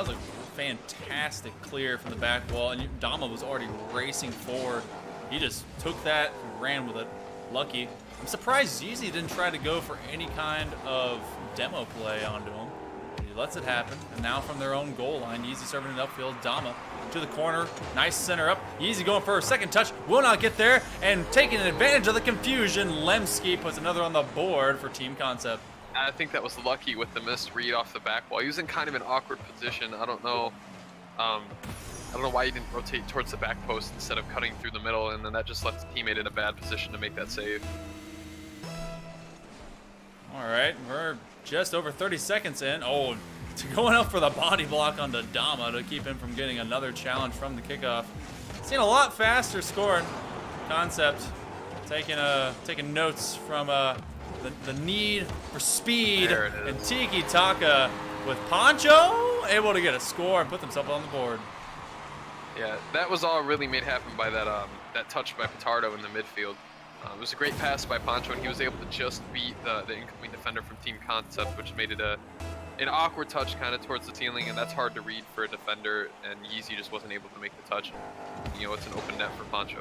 a fantastic clear from the back wall, and Dama was already racing forward. He just took that and ran with it. Lucky. I'm surprised Yeezy didn't try to go for any kind of demo play onto him. He lets it happen, and now from their own goal line, Yeezy serving it upfield. Dama to the corner, nice center up. Yeezy going for a second touch, will not get there, and taking advantage of the confusion, Lemsky puts another on the board for Team Concept. I think that was Lucky with the missed read off the back wall. He was in kind of an awkward position. I don't know I don't know why he didn't rotate towards the back post instead of cutting through the middle, and then that just left the teammate in a bad position to make that save. All right, we're just over 30 seconds in. Oh, going up for the body block onto Dama to keep him from getting another challenge from the kickoff. Seen a lot faster scoring. Concept taking notes from the need for speed, and Tiki Taka with Poncho able to get a score and put themselves on the board. Yeah, that was all really made happen by that touch by Petardo in the midfield. It was a great pass by Poncho, and he was able to just beat the incoming defender from Team Concept, which made it an awkward touch kind of towards the ceiling, and that's hard to read for a defender, and Yeezy just wasn't able to make the touch. You know, it's an open net for Poncho.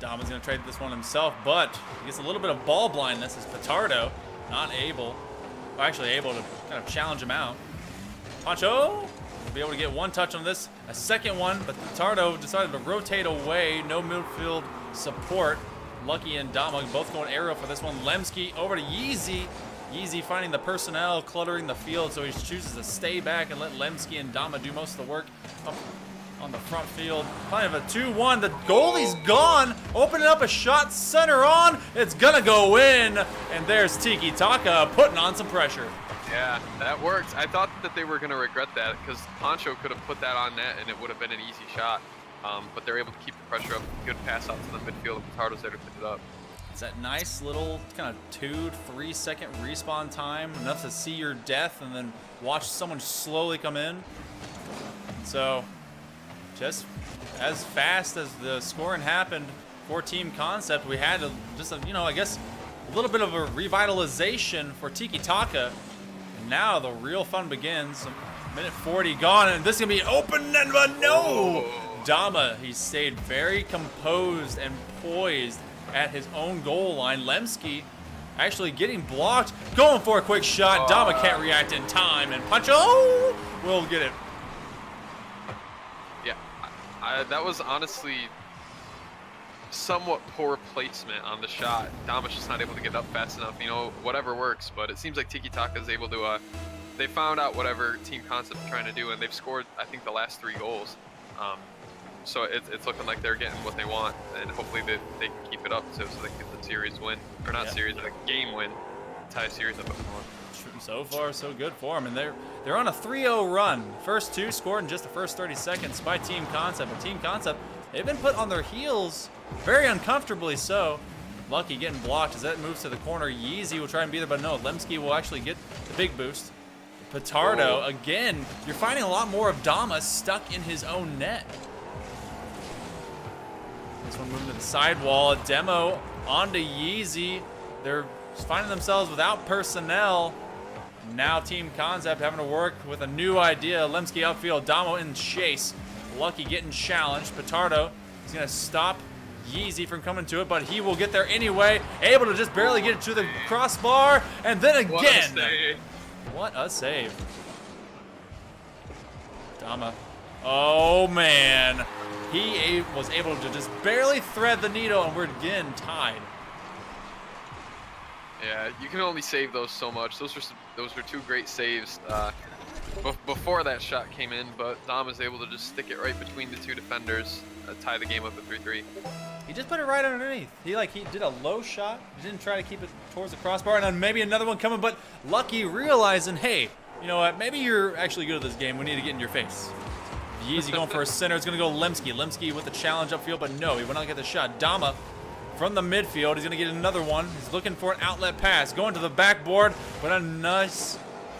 Dama's going to trade this one himself, but he gets a little bit of ball blindness as Petardo not able, or actually able to kind of challenge him out. Poncho will be able to get one touch on this, a second one, but Petardo decided to rotate away, no midfield support. Lucky and Dama both going aerial for this one. Lemsky over to Yeezy. Yeezy finding the personnel, cluttering the field, so he chooses to stay back and let Lemsky and Dama do most of the work up on the front field. Kind of a 2-1. The goalie's gone. Opening up a shot, center on. It's gonna go in. And there's Tiki Taka putting on some pressure. Yeah, that worked. I thought that they were gonna regret that because Poncho could have put that on net and it would have been an easy shot. But they're able to keep the pressure up. Good pass out to the midfield, and Petardo's there to pick it up. It's that nice little kind of 2-3 second respawn time, enough to see your death and then watch someone slowly come in. So, just as fast as the scoring happened for Team Concept, we had I guess a little bit of a revitalization for Tiki Taka. And now the real fun begins. Minute 40 gone, and this is gonna be open and no! Dama, he stayed very composed and poised at his own goal line. Lemsky actually getting blocked, going for a quick shot. Dama can't react in time, and Poncho will get it. Yeah, that was honestly somewhat poor placement on the shot. Dama's just not able to get up fast enough. You know, whatever works, but it seems like Tiki Taka is able to. They found out whatever Team Concept is trying to do, and they've scored, I think, the last 3 goals. So it's looking like they're getting what they want, and hopefully they can keep it up so they can get the series win. Or not series, but a game win. Tie series up at 1. So far, so good for them. And they're on a 3-0 run. First 2 scored in just the first 30 seconds by Team Concept. But Team Concept, they've been put on their heels very uncomfortably so. Lucky getting blocked as that moves to the corner. Yeezy will try and be there, but no, Lemsky will actually get the big boost. Petardo, again, you're finding a lot more of Dama stuck in his own net. This one moving to the sidewall. A demo onto Yeezy. They're finding themselves without personnel. Now Team Concept having to work with a new idea. Lemsky outfield. Damo in chase. Lucky getting challenged. Petardo is going to stop Yeezy from coming to it, but he will get there anyway. Able to just barely get it to the crossbar. And then again. What a save. Dama. Oh, man. He was able to just barely thread the needle, and we're again tied. Yeah, you can only save those so much. Those were 2 great saves before that shot came in, but Dom was able to just stick it right between the 2 defenders, tie the game up at 3-3. He just put it right underneath. He did a low shot. He didn't try to keep it towards the crossbar, and then maybe another one coming, but Lucky realizing, hey, you know what, maybe you're actually good at this game. We need to get in your face. Yeezy going for a center. It's going to go Lemsky. Lemsky with the challenge upfield, but no, he went on to get the shot. Dama from the midfield. He's going to get another one. He's looking for an outlet pass. Going to the backboard, but a nice,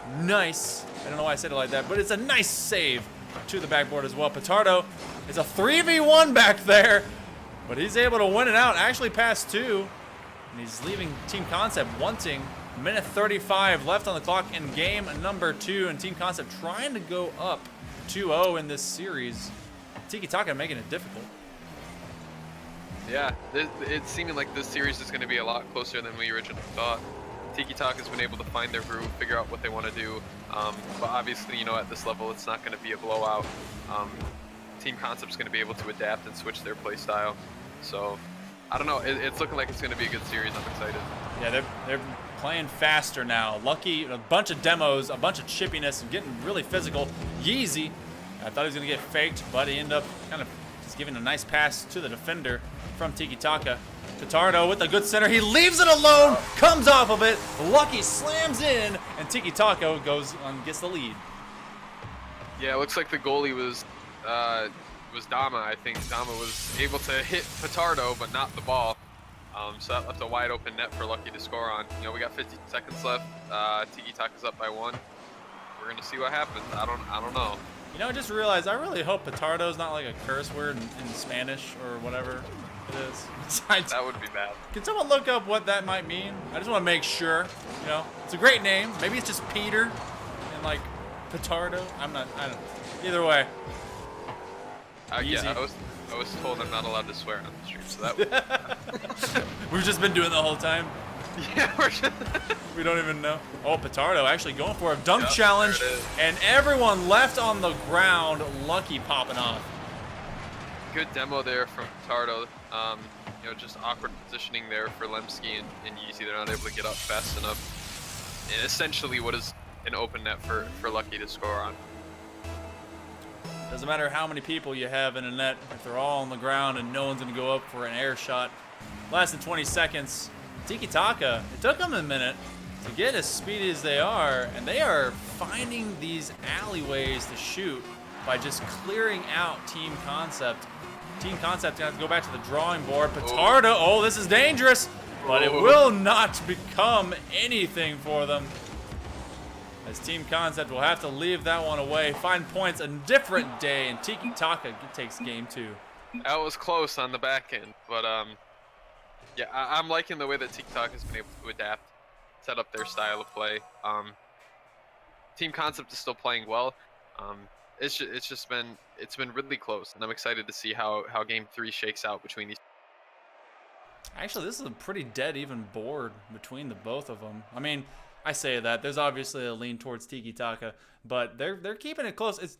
I don't know why I said it like that, but it's a nice save to the backboard as well. Petardo is a 3v1 back there, but he's able to win it out. Actually past 2, and he's leaving Team Concept wanting. Minute 35 left on the clock in game number 2, and Team Concept trying to go up 2-0 in this series. Tiki Taka making it difficult. Yeah, it's seeming like this series is going to be a lot closer than we originally thought. Tiki Taka's been able to find their groove, figure out what they want to do. But obviously, you know, at this level, it's not going to be a blowout. Team Concept's going to be able to adapt and switch their play style. So, I don't know. It's looking like it's going to be a good series. I'm excited. Yeah, they're playing faster now. Lucky, a bunch of demos, a bunch of chippiness, and getting really physical. Yeezy I thought he was going to get faked, but he ended up kind of just giving a nice pass to the defender from Tiki Taka. Pitardo with a good center. He leaves it alone, comes off of it. Lucky slams in, and Tiki Taka goes and gets the lead. Yeah, it looks like the goalie was Dama. I think Dama was able to hit Pitardo, but not the ball. So that left a wide open net for Lucky to score on. You know, we got 50 seconds left. Tiki Taka's up by 1. We're gonna see what happens. I don't know. You know, I just realized I really hope Pitardo's not like a curse word in Spanish or whatever it is. That would be bad. Can someone look up what that might mean? I just want to make sure. You know, it's a great name. Maybe it's just Peter and like Pitardo. I don't. Either way. Yeah, I was told I'm not allowed to swear on the street, so that. We've just been doing it the whole time. Yeah, we're just. We don't even know. Oh, Pitardo actually going for a dunk challenge, there it is. and everyone left on the ground. Lucky popping off. Good demo there from Pitardo. You know, just awkward positioning there for Lemsky and Yeezy. They're not able to get up fast enough. And essentially, what is an open net for Lucky to score on? Doesn't matter how many people you have in a net, if they're all on the ground and no one's going to go up for an air shot. Less than 20 seconds. Tiki Taka, it took them a minute to get as speedy as they are, and they are finding these alleyways to shoot by just clearing out Team Concept. Team Concept going to have to go back to the drawing board. Pitardo, oh, this is dangerous, but it will not become anything for them. As Team Concept will have to leave that one away, find points a different day, and Tiki Taka takes game 2. That was close on the back end, but yeah, I'm liking the way that Tiki Taka has been able to adapt, set up their style of play. Team Concept is still playing well. It's been really close, and I'm excited to see how game 3 shakes out between these. Actually, this is a pretty dead even board between the both of them. I mean, I say that there's obviously a lean towards Tiki Taka, but they're keeping it close.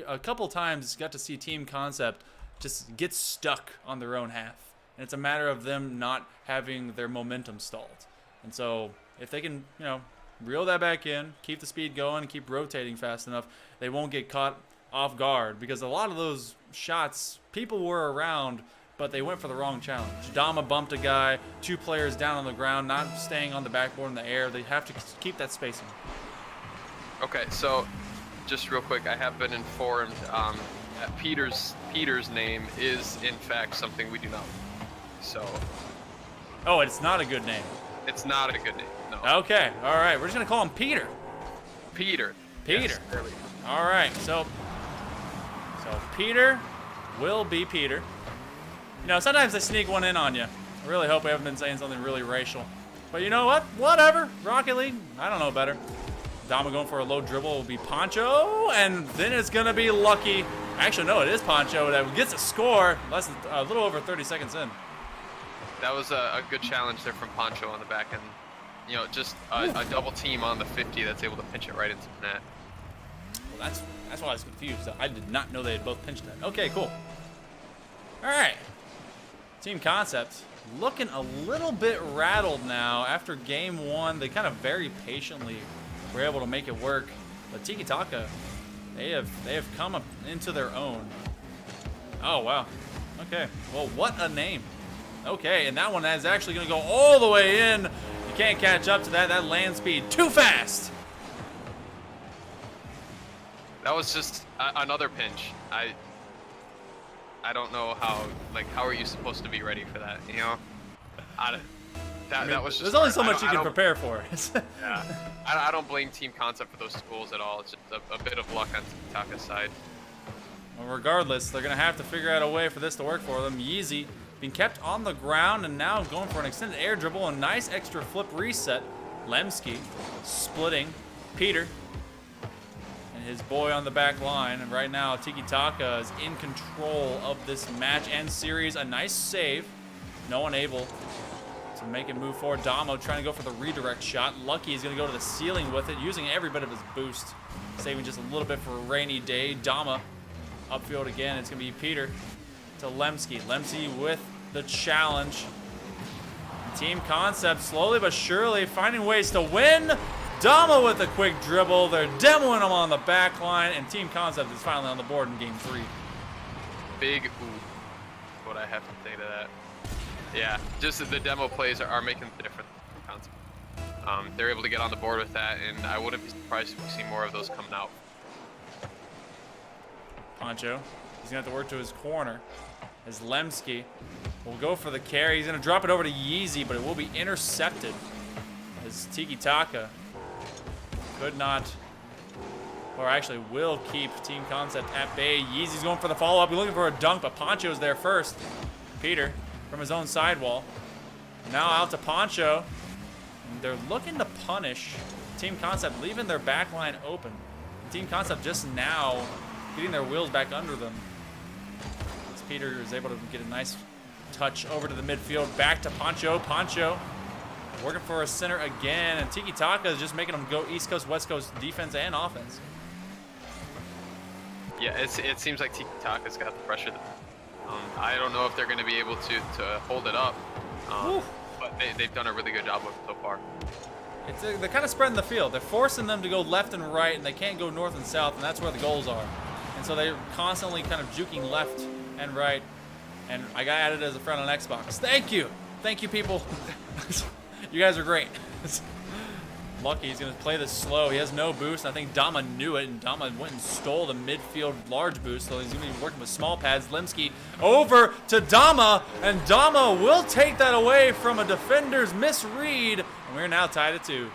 A couple times got to see Team Concept just get stuck on their own half, and it's a matter of them not having their momentum stalled. And so if they can, you know, reel that back in, keep the speed going, keep rotating fast enough, they won't get caught off guard, because a lot of those shots, people were around, but they went for the wrong challenge. Dama bumped a guy, 2 players down on the ground, not staying on the backboard in the air. They have to keep that spacing. Okay, so just real quick, I have been informed that Peter's name is in fact something we do not. So. Oh, it's not a good name. It's not a good name. No. Okay, all right. We're just gonna call him Peter. Peter. Peter. Yes, there we go. All right. So Peter will be Peter. You know, sometimes they sneak one in on you. I really hope I haven't been saying something really racial. But you know what? Whatever. Rocket League. I don't know better. Dama going for a low dribble will be Poncho, and then it's gonna be Lucky. Actually, no, it is Poncho that gets a score. Less than a little over 30 seconds in. That was a good challenge there from Poncho on the back end. You know, just a double team on the 50 that's able to pinch it right into the net. Well, that's why I was confused. I did not know they had both pinched that. Okay, cool. All right. Team Concept looking a little bit rattled now after game 1. They kind of very patiently were able to make it work. But Tiki Taka, they have come up into their own. Oh, wow. Okay. Well, what a name. Okay, and that one is actually going to go all the way in. You can't catch up to that. That land speed too fast. That was just another pinch. I don't know how are you supposed to be ready for that, you know? That was just there's only so hard. much you can prepare for. Yeah. I don't blame Team Concept for those schools at all. It's just a bit of luck on Taka's side. Well, regardless, they're going to have to figure out a way for this to work for them. Yeezy being kept on the ground and now going for an extended air dribble. A nice extra flip reset. Lemsky splitting Peter and his boy on the back line. And right now, Tiki Taka is in control of this match and series. A nice save. No one able to make it move forward. Damo trying to go for the redirect shot. Lucky is going to go to the ceiling with it, using every bit of his boost. Saving just a little bit for a rainy day. Dama upfield again. It's going to be Peter to Lemsky. Lemsky with the challenge. Team Concept slowly but surely finding ways to win. Dama with a quick dribble. They're demoing him on the back line, and Team Concept is finally on the board in game 3. Big ooh. What I have to say to that. Yeah, just the demo plays are making the difference. They're able to get on the board with that, and I wouldn't be surprised if we see more of those coming out. Poncho, he's going to have to work to his corner as Lemsky will go for the carry. He's going to drop it over to Yeezy, but it will be intercepted as Tiki Taka could not, or actually will keep Team Concept at bay. Yeezy's going for the follow-up. He's looking for a dunk, but Poncho's there first. Peter from his own sidewall. Now out to Poncho. And they're looking to punish Team Concept, leaving their back line open. Team Concept just now getting their wheels back under them. As Peter is able to get a nice touch over to the midfield. Back to Poncho. Poncho working for a center again. And Tiki Taka is just making them go East Coast, West Coast defense and offense. Yeah, it seems like Tiki Taka's got the pressure. I don't know if they're going to be able to hold it up. But they've done a really good job with it so far. They're kind of spreading the field. They're forcing them to go left and right, and they can't go north and south, and that's where the goals are. And so they're constantly kind of juking left and right. And I got added as a friend on Xbox. Thank you. Thank you, people. You guys are great. Lucky he's going to play this slow. He has no boost. I think Dama knew it, and Dama went and stole the midfield large boost, so he's going to be working with small pads. Lemsky over to Dama, and Dama will take that away from a defender's misread, and we're now tied at 2.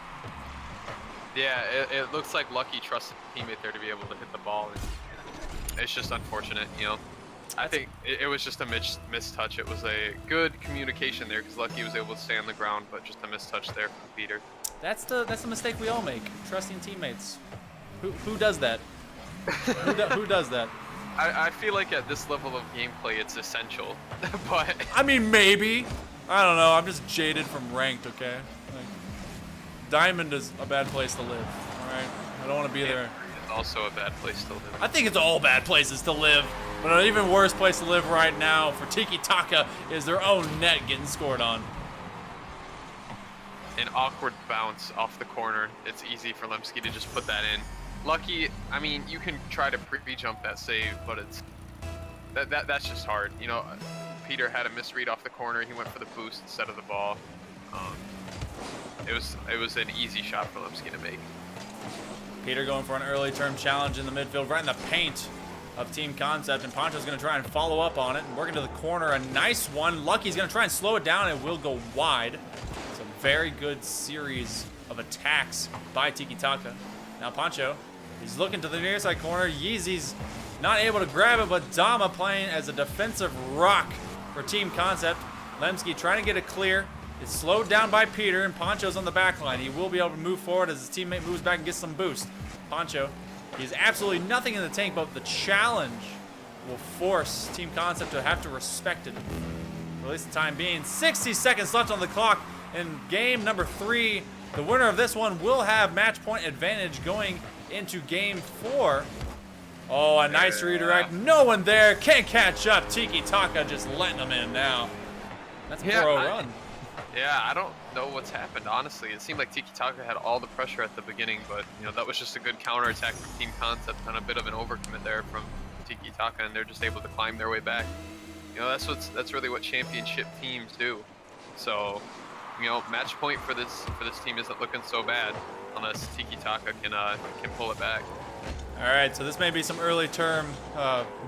Yeah, it looks like Lucky trusted the teammate there to be able to hit the ball. It's just unfortunate, you know. I think it was just a missed touch. It was a good communication there because Lucky was able to stay on the ground, but just a missed touch there from Peter. That's the mistake we all make, trusting teammates. Who does that? who does that? I feel like at this level of gameplay, it's essential, but... I mean, maybe. I don't know. I'm just jaded from ranked, okay? Like, Diamond is a bad place to live, all right? I don't want to be there. It's also a bad place to live. I think it's all bad places to live, but an even worse place to live right now for Tiki Taka is their own net getting scored on. An awkward bounce off the corner. It's easy for Lemsky to just put that in. Lucky, I mean, you can try to pre-jump that save, but it's that's just hard. You know, Peter had a misread off the corner. He went for the boost instead of the ball. It was an easy shot for Lemsky to make. Peter going for an early term challenge in the midfield, right in the paint of Team Concept, and Poncho's going to try and follow up on it and work into the corner. A nice one. Lucky's going to try and slow it down. It will go wide. It's a very good series of attacks by Tiki Taka. Now Poncho, he's looking to the near side corner. Yeezy's not able to grab it, but Dama playing as a defensive rock for Team Concept. Lemsky trying to get it clear. It's slowed down by Peter, and Poncho's on the back line. He will be able to move forward as his teammate moves back and gets some boost. Poncho, he has absolutely nothing in the tank, but the challenge will force Team Concept to have to respect it. For at least the time being. 60 seconds left on the clock in game number 3. The winner of this one will have match point advantage going into game 4. Oh, a nice redirect. No one there. Can't catch up. Tiki Taka just letting them in now. That's a 4-0 run. Yeah, I don't know what's happened, honestly. It seemed like Tiki Taka had all the pressure at the beginning, but you know that was just a good counterattack from Team Concept and a bit of an overcommit there from Tiki Taka, and they're just able to climb their way back. You know, that's really what championship teams do. So, you know, match point for this team isn't looking so bad unless Tiki Taka can pull it back. All right, so this may be some early term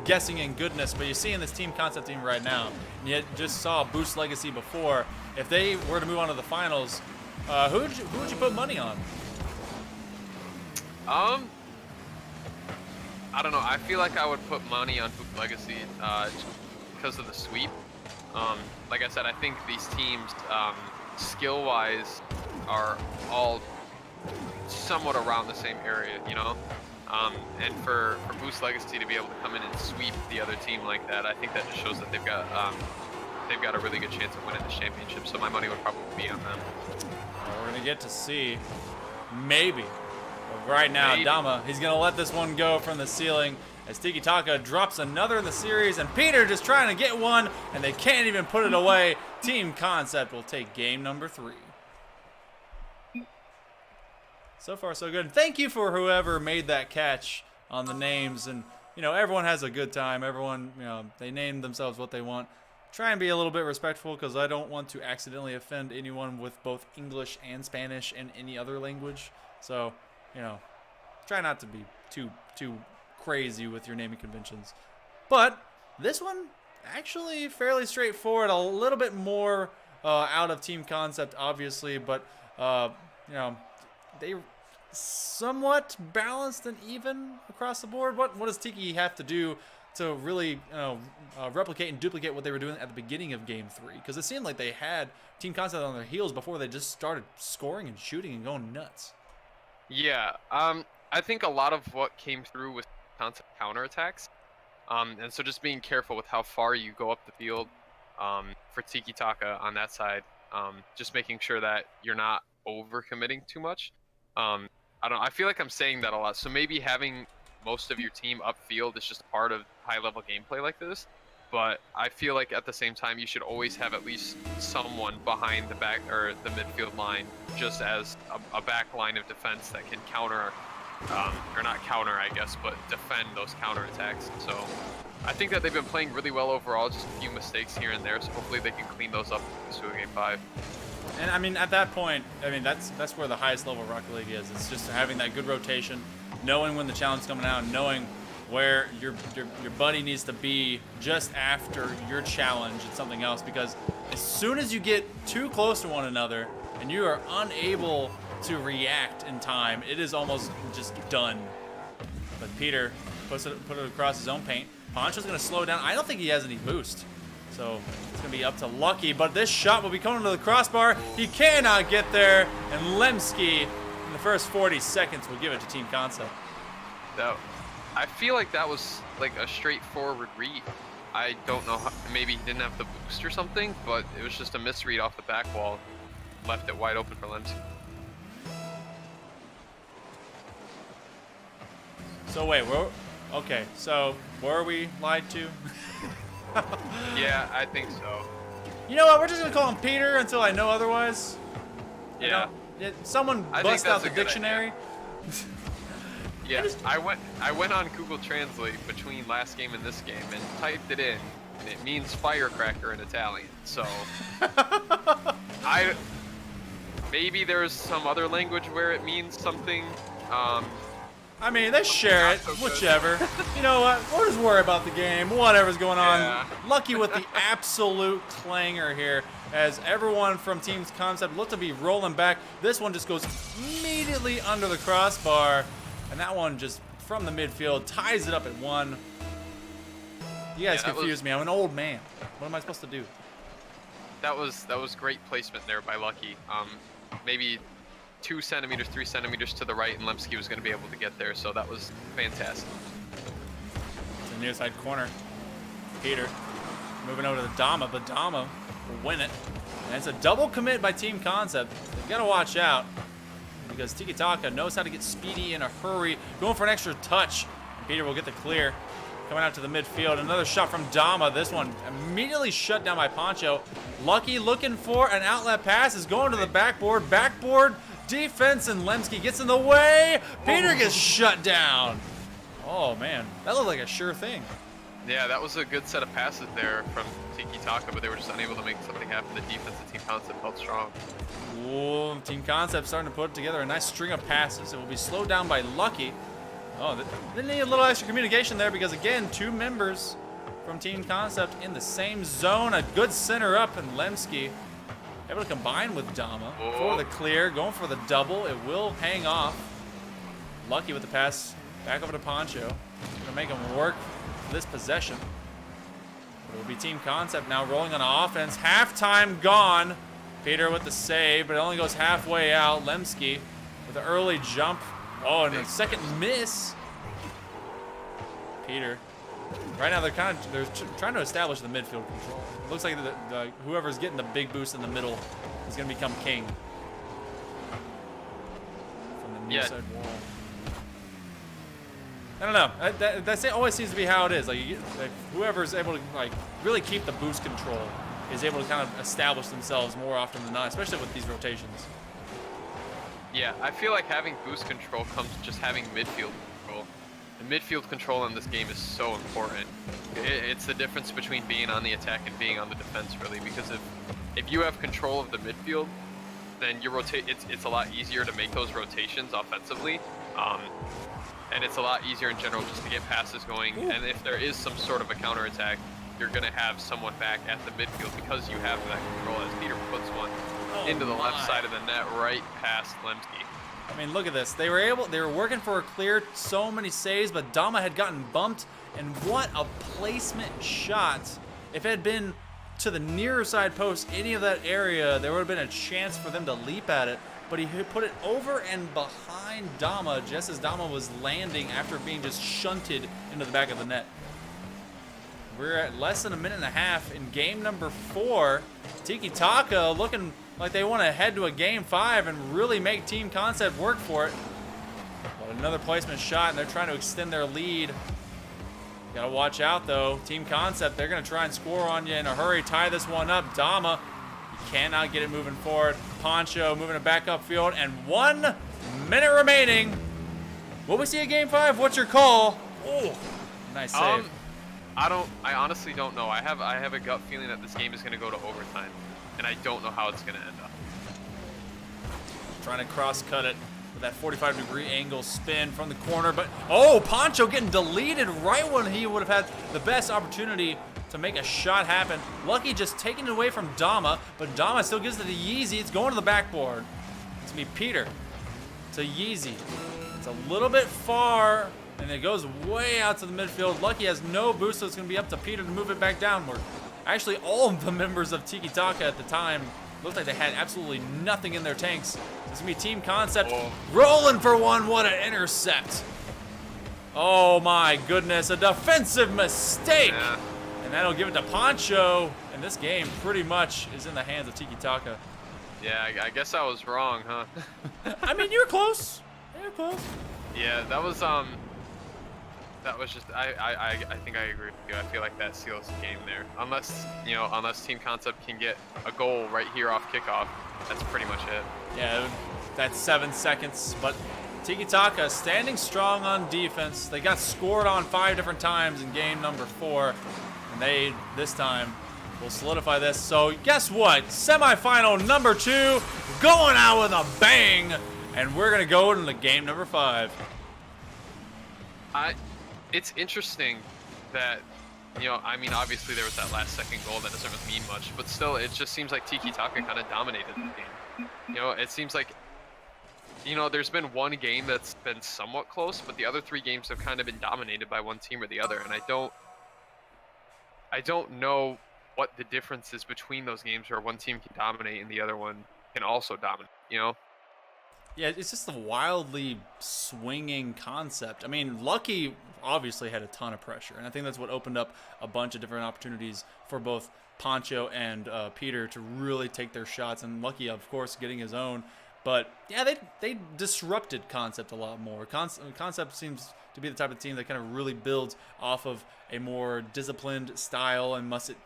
guessing and goodness, but you see in this Team Concept team right now, and you just saw Boost Legacy before. If they were to move on to the finals, who would you put money on? I don't know. I feel like I would put money on Boost Legacy just because of the sweep. Like I said, I think these teams, skill-wise, are all somewhat around the same area, you know? And for Boost Legacy to be able to come in and sweep the other team like that, I think that just shows that they've got a really good chance of winning this championship. So my money would probably be on them. Well, we're gonna get to see, maybe. But right now, Dama, he's gonna let this one go from the ceiling as Tiki Taka drops another in the series, and Peter just trying to get one, and they can't even put it away. Team Concept will take game number 3. So far, so good. Thank you for whoever made that catch on the names. And, everyone has a good time. Everyone, they name themselves what they want. Try and be a little bit respectful because I don't want to accidentally offend anyone with both English and Spanish and any other language. So, try not to be too crazy with your naming conventions. But this one, actually fairly straightforward. A little bit more out of team concept, obviously. But, they somewhat balanced and even across the board. What does Tiki have to do to really replicate and duplicate what they were doing at the beginning of Game 3? Because it seemed like they had team concept on their heels before they just started scoring and shooting and going nuts. Yeah, I think a lot of what came through was concept counterattacks. And so just being careful with how far you go up the field for Tiki Taka on that side. Just making sure that you're not over-committing too much. I feel like I'm saying that a lot. So maybe having most of your team upfield is just a part of high-level gameplay like this. But I feel like at the same time, you should always have at least someone behind the back or the midfield line, just as a back line of defense that can counter, or not counter, I guess, but defend those counterattacks. So I think that they've been playing really well overall, just a few mistakes here and there. So hopefully they can clean those up in Game 5. And I mean, at that point, that's where the highest level of Rocket League is. It's just having that good rotation, knowing when the challenge is coming out, knowing where your buddy needs to be just after your challenge and something else. Because as soon as you get too close to one another and you are unable to react in time, it is almost just done. But Peter put it across his own paint. Poncho's going to slow down. I don't think he has any boost. So it's going to be up to Lucky, but this shot will be coming to the crossbar. He cannot get there, and Lemsky, in the first 40 seconds, will give it to Team Concept. No, I feel like that was like a straightforward read. I don't know, maybe he didn't have the boost or something, but it was just a misread off the back wall. Left it wide open for Lemsky. So wait, okay, so were we lied to? Yeah, I think so. You know what? We're just gonna call him Peter until I know otherwise. Yeah. Someone bust out the dictionary. Yeah, I went on Google Translate between last game and this game and typed it in, and it means firecracker in Italian. So maybe there's some other language where it means something. I mean, they share it, whichever. You know what? We'll just worry about the game, whatever's going on. Yeah. Lucky with the absolute clanger here, as everyone from Team Concept looked to be rolling back. This one just goes immediately under the crossbar, and that one just from the midfield ties it up at 1. You guys confuse me. I'm an old man. What am I supposed to do? That was great placement there by Lucky. Maybe 2 centimeters, 3 centimeters to the right, and Lemsky was going to be able to get there, so that was fantastic. It's the near side corner. Peter moving over to the Dama, but Dama will win it. And it's a double commit by Team Concept. They've got to watch out because Tiki Taka knows how to get speedy in a hurry, going for an extra touch. And Peter will get the clear. Coming out to the midfield, another shot from Dama. This one immediately shut down by Poncho. Lucky looking for an outlet pass, is going to the backboard. Backboard defense, and Lemsky gets in the way. Peter gets shut down. Oh man, that looked like a sure thing. Yeah, that was a good set of passes there from Tiki Taka, but they were just unable to make something happen. The defense of Team Concept held strong. Ooh, Team Concept starting to put together a nice string of passes. It will be slowed down by Lucky. Oh, they need a little extra communication there because, again, 2 members from Team Concept in the same zone. A good center up, and Lemsky able to combine with Dama for the clear. Going for the double. It will hang off. Lucky with the pass back over to Poncho. Going to make him work for this possession. It will be Team Concept now rolling on offense. Halftime gone. Peter with the save, but it only goes halfway out. Lemsky with an early jump. Oh, and a second miss. Peter. Right now they're trying to establish the midfield control. It looks like whoever's getting the big boost in the middle is going to become king. From the near side wall. I don't know. That always seems to be how it is. Like whoever's able to really keep the boost control is able to kind of establish themselves more often than not, especially with these rotations. Yeah, I feel like having boost control comes just having midfield control. The midfield control in this game is so important. It's the difference between being on the attack and being on the defense, really, because if you have control of the midfield, then you rotate. It's a lot easier to make those rotations offensively, and it's a lot easier in general just to get passes going. Ooh. And if there is some sort of a counterattack, you're gonna have someone back at the midfield because you have that control. As Peter puts one into the left side of the net, right past Lemsky. I mean, look at this. They were working for a clear, so many saves, but Dama had gotten bumped, and what a placement shot. If it had been to the near side post, any of that area, there would have been a chance for them to leap at it, but he put it over and behind Dama just as Dama was landing after being just shunted into the back of the net. We're at less than a minute and a half in game number 4. Tiki Taka looking like they want to head to a game 5 and really make Team Concept work for it. But another placement shot, and they're trying to extend their lead. Gotta watch out, though. Team Concept, they're going to try and score on you in a hurry, tie this one up. Dama, you cannot get it moving forward. Poncho moving it back upfield, and 1 minute remaining. Will we see a game 5? What's your call? Oh, nice save. I honestly don't know. I have a gut feeling that this game is going to go to overtime, and I don't know how it's going to end up. Trying to cross-cut it with that 45-degree angle spin from the corner, but oh, Poncho getting deleted right when he would have had the best opportunity to make a shot happen. Lucky just taking it away from Dama, but Dama still gives it to Yeezy. It's going to the backboard. It's going to be Peter to Yeezy. It's a little bit far, and it goes way out to the midfield. Lucky has no boost, so it's going to be up to Peter to move it back downward. Actually, all of the members of Tiki Taka at the time looked like they had absolutely nothing in their tanks. It's going to be Team Concept rolling for one. What an intercept. Oh my goodness, a defensive mistake. Yeah. And that'll give it to Poncho. And this game pretty much is in the hands of Tiki Taka. Yeah, I guess I was wrong, huh? I mean, you're close. You're close. Yeah, that was just I think I agree with you. I feel like that seals the game there. Unless Team Concept can get a goal right here off kickoff, that's pretty much it. Yeah, that's 7 seconds. But Tiki Taka standing strong on defense. They got scored on 5 different times in game number 4, and they this time will solidify this. So guess what? Semifinal number 2 going out with a bang, and we're gonna go into game number 5. It's interesting that, I mean, obviously there was that last second goal that doesn't really mean much, but still, it just seems like Tiki Taka kind of dominated the game. It seems like, there's been one game that's been somewhat close, but the other 3 games have kind of been dominated by one team or the other, and I don't know what the difference is between those games where one team can dominate and the other one can also dominate, Yeah, it's just a wildly swinging concept. I mean, Lucky obviously had a ton of pressure, and I think that's what opened up a bunch of different opportunities for both Poncho and Peter to really take their shots, and Lucky, of course, getting his own. But yeah, they disrupted Concept a lot more. Concept seems to be the type of team that kind of really builds off of a more disciplined style, and it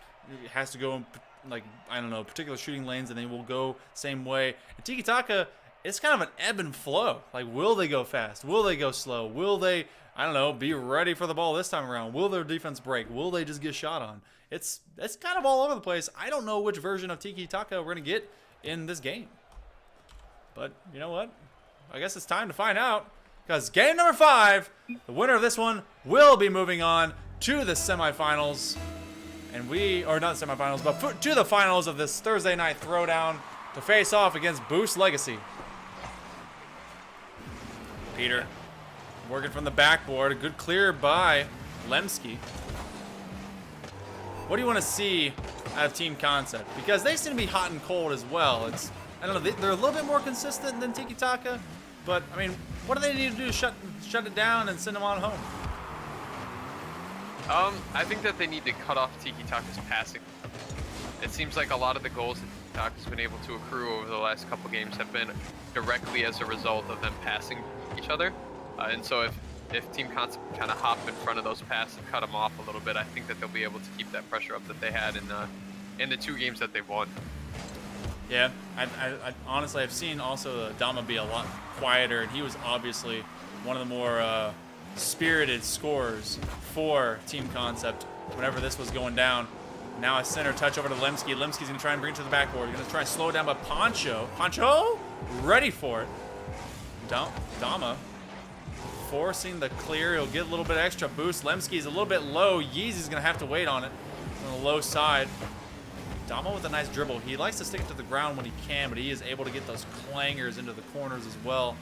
has to go in, like, I don't know, particular shooting lanes, and they will go same way. And Tiki Taka, it's kind of an ebb and flow. Like, will they go fast? Will they go slow? Will they, I don't know, be ready for the ball this time around? Will their defense break? Will they just get shot on? It's kind of all over the place. I don't know which version of Tiki Taka we're going to get in this game. But you know what? I guess it's time to find out. Because game number 5, the winner of this one will be moving on to the semifinals. And or not semifinals, but to the finals of this Thursday night throwdown to face off against Boost Legacy. Peter working from the backboard. A good clear by Lemsky. What do you want to see out of Team Concept? Because they seem to be hot and cold as well. I don't know, they're a little bit more consistent than Tiki Taka, but I mean, what do they need to do to shut it down and send them on home? I think that they need to cut off Tiki Taka's passing. It seems like a lot of the goals that Tiki Taka's been able to accrue over the last couple games have been directly as a result of them passing each other. And so if Team Concept kind of hop in front of those passes and cut them off a little bit, I think that they'll be able to keep that pressure up that they had in the 2 games that they've won. Yeah, honestly, I've seen also Dama be a lot quieter, and he was obviously one of the more spirited scorers for Team Concept whenever this was going down. Now a center touch over to Lemsky. Lemsky's going to try and bring it to the backboard. Going to try and slow it down, but Poncho ready for it. Dama forcing the clear. He'll get a little bit extra boost. Lemsky's a little bit low. Yeezy's going to have to wait on it on the low side. Dama with a nice dribble. He likes to stick it to the ground when he can, but he is able to get those clangers into the corners as well.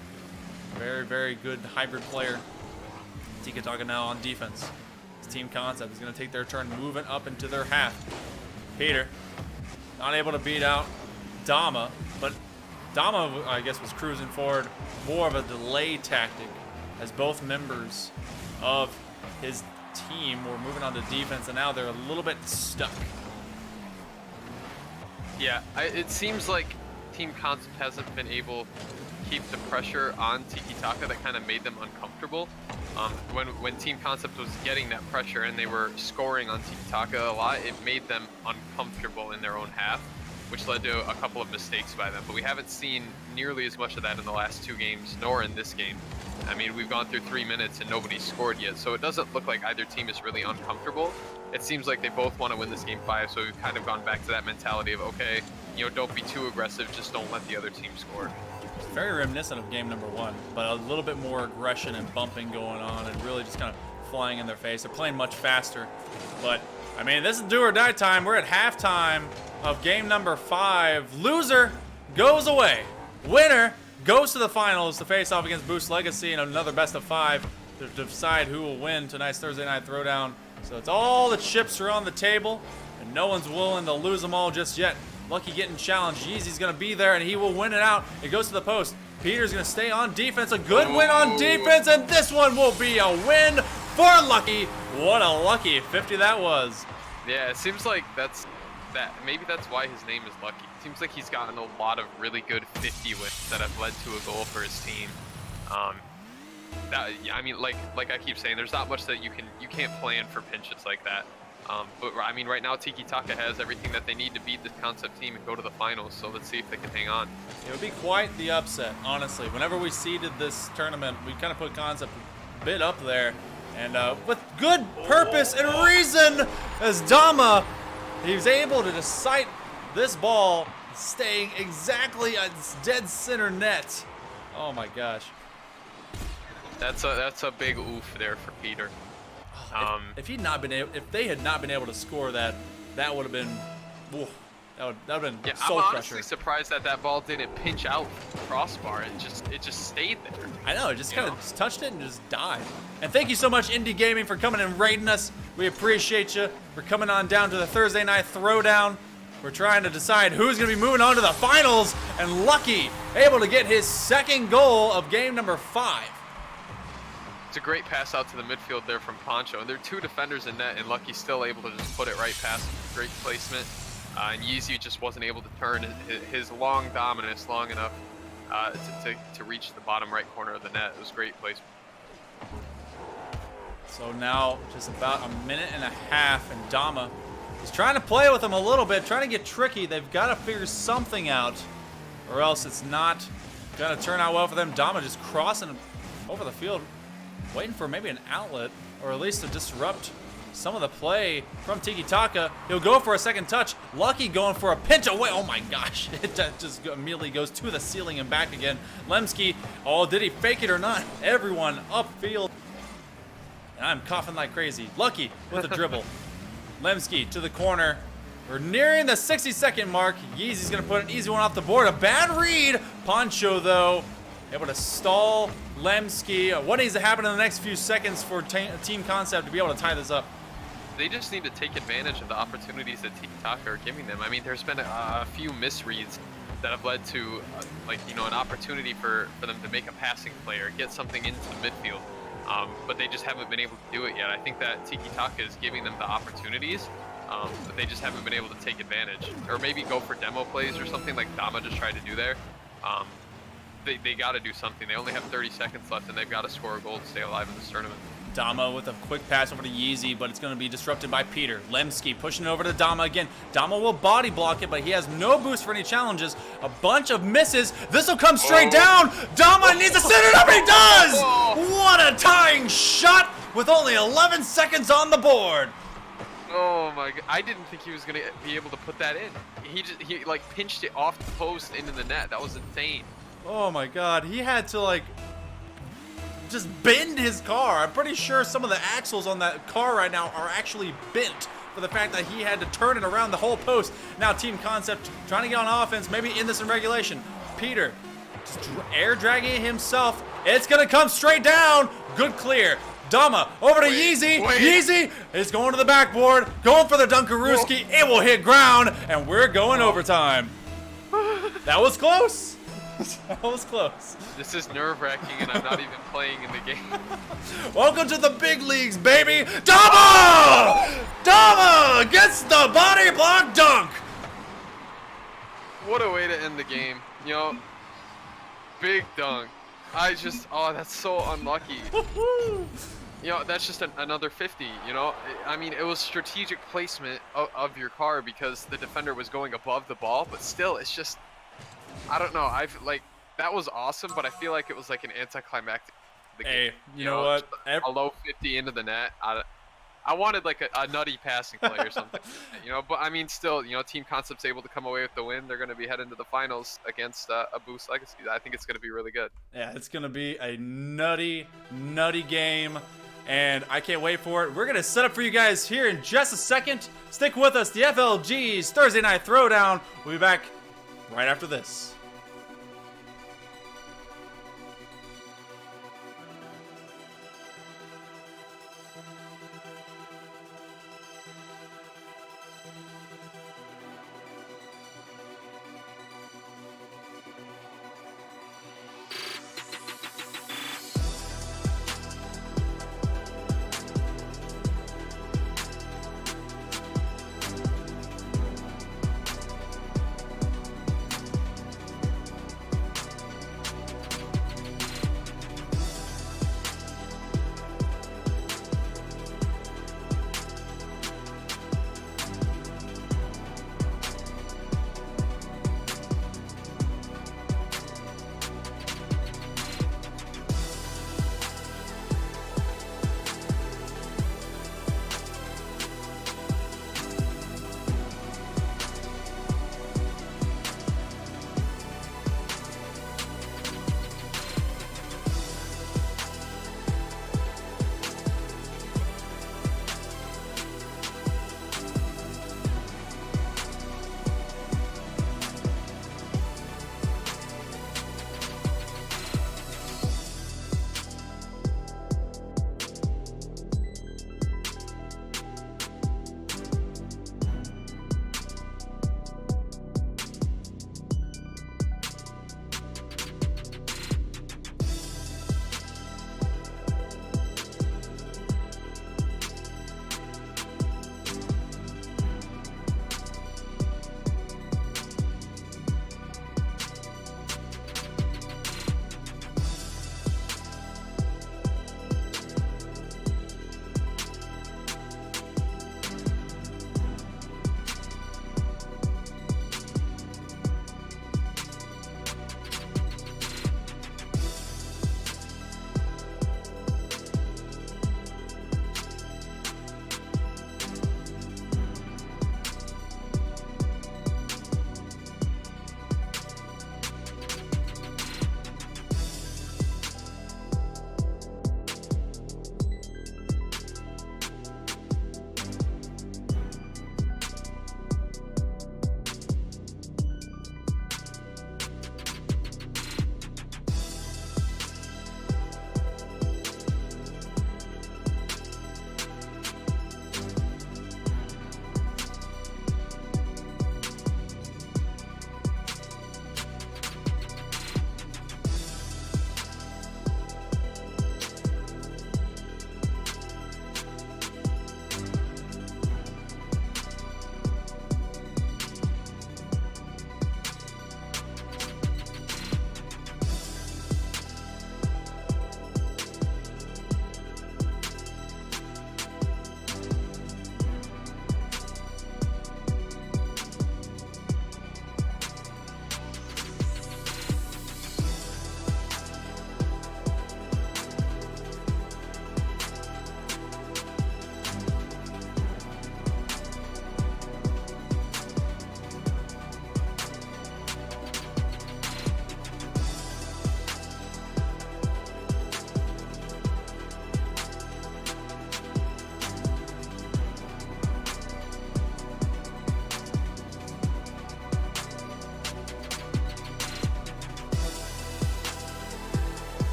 Very, very good hybrid player. Tikitaka now on defense. Team Concept is going to take their turn moving up into their half. Peter not able to beat out Dama, but Dama, I guess, was cruising forward. More of a delay tactic as both members of his team were moving on to defense, and now they're a little bit stuck. Yeah, it seems like Team Concept hasn't been able to keep the pressure on Tikitaka. That kind of made them uncomfortable. When Team Concept was getting that pressure and they were scoring on Tikitaka a lot, it made them uncomfortable in their own half, which led to a couple of mistakes by them. But we haven't seen nearly as much of that in the last 2 games, nor in this game. I mean, we've gone through 3 minutes and nobody's scored yet, so it doesn't look like either team is really uncomfortable. It seems like they both want to win this game 5, so we've kind of gone back to that mentality of, okay, you know, don't be too aggressive, just don't let the other team score. It's very reminiscent of game number 1, but a little bit more aggression and bumping going on and really just kind of flying in their face. They're playing much faster, but I mean, this is do or die time. We're at halftime of game number 5. Loser goes away. Winner goes to the finals to face off against Boost Legacy in another best of 5 to decide who will win tonight's Thursday Night Throwdown. So it's all the chips are on the table, and no one's willing to lose them all just yet. Lucky getting challenged. Yeezy's going to be there, and he will win it out. It goes to the post. Peter's going to stay on defense. A good win on defense, and this one will be a win for Lucky. What a lucky 50 that was. Yeah, it seems like maybe that's why his name is Lucky. It seems like he's gotten a lot of really good 50 wins that have led to a goal for his team. I mean, like I keep saying, there's not much that you can't plan for pinches like that. But I mean, right now Tikitaka has everything that they need to beat this Concept team and go to the finals. So let's see if they can hang on. It would be quite the upset, honestly. Whenever we seeded this tournament, we kind of put Concept a bit up there, and with good purpose and reason, as Dama, he was able to just sight this ball staying exactly at dead center net. Oh my gosh. That's a big oof there for Peter. If they had not been able to score that, that would have been, oof, that would have been soul I'm crusher. honestly surprised that ball didn't pinch out the crossbar. It just stayed there. I know, it just kind of touched it and just died. And thank you so much, Indie Gaming, for coming and raiding us. We appreciate you for coming on down to the Thursday Night Throwdown. We're trying to decide who's going to be moving on to the finals, and Lucky able to get his second goal of game number 5. It's a great pass out to the midfield there from Poncho, and there are 2 defenders in net, and Lucky's still able to just put it right past him. Great placement, and Yeezy just wasn't able to turn his long dominance long enough to reach the bottom right corner of the net. It was great placement. So now just about a minute and a half, and Dama is trying to play with him a little bit, trying to get tricky. They've got to figure something out, or else it's not going to turn out well for them. Dama just crossing over the field, waiting for maybe an outlet, or at least to disrupt some of the play from Tikitaka. He'll go for a second touch. Lucky going for a pinch away. Oh my gosh. It just immediately goes to the ceiling and back again. Lemsky, oh, did he fake it or not? Everyone upfield. And I'm coughing like crazy. Lucky with the dribble. Lemsky to the corner. We're nearing the 60-second mark. Yeezy's going to put an easy one off the board. A bad read. Poncho, though, able to stall Lemsky. What needs to happen in the next few seconds for Team Concept to be able to tie this up? They just need to take advantage of the opportunities that Tikitaka are giving them. I mean, there's been a few misreads that have led to, an opportunity for them to make a passing play or get something into the midfield. But they just haven't been able to do it yet. I think that Tikitaka is giving them the opportunities, but they just haven't been able to take advantage. Or maybe go for demo plays or something like Dama just tried to do there. They got to do something. They only have 30 seconds left, and they've got to score a goal to stay alive in this tournament. Dama with a quick pass over to Yeezy, but it's going to be disrupted by Peter. Lemsky pushing it over to Dama again. Dama will body block it, but he has no boost for any challenges. A bunch of misses. This will come straight down. Dama needs to set it up. He does! What a tying shot with only 11 seconds on the board. Oh my god! I didn't think he was gonna be able to put that in. He like pinched it off the post into the net. That was insane. Oh my god, he had to like just bend his car. I'm pretty sure some of the axles on that car right now are actually bent for the fact that he had to turn it around the whole post. Now Team Concept trying to get on offense, maybe end this in regulation. Peter just air dragging it himself. It's gonna come straight down. Good clear. Dama over to Yeezy. Yeezy is going to the backboard, going for the Dunkarooski. It will hit ground, and we're going overtime. That was close. That was close. This is nerve-wracking, and I'm not even playing in the game. Welcome to the big leagues, baby. Dama! Dama gets the body block dunk. What a way to end the game. You know, big dunk. Oh, that's so unlucky. You know, that's just another 50, you know? I mean, it was strategic placement of your car because the defender was going above the ball, but still, it's just, I don't know. That was awesome, but I feel like it was like an anticlimactic. Hey, you know what? A low 50 into the net. I wanted like a nutty passing play or something, you know, but I mean, still, you know, Team Concept's able to come away with the win. They're going to be heading to the finals against a Boost Legacy. I think it's going to be really good. Yeah, it's going to be a nutty game, and I can't wait for it. We're going to set up for you guys here in just a second. Stick with us. The FLG's Thursday Night Throwdown. We'll be back right after this.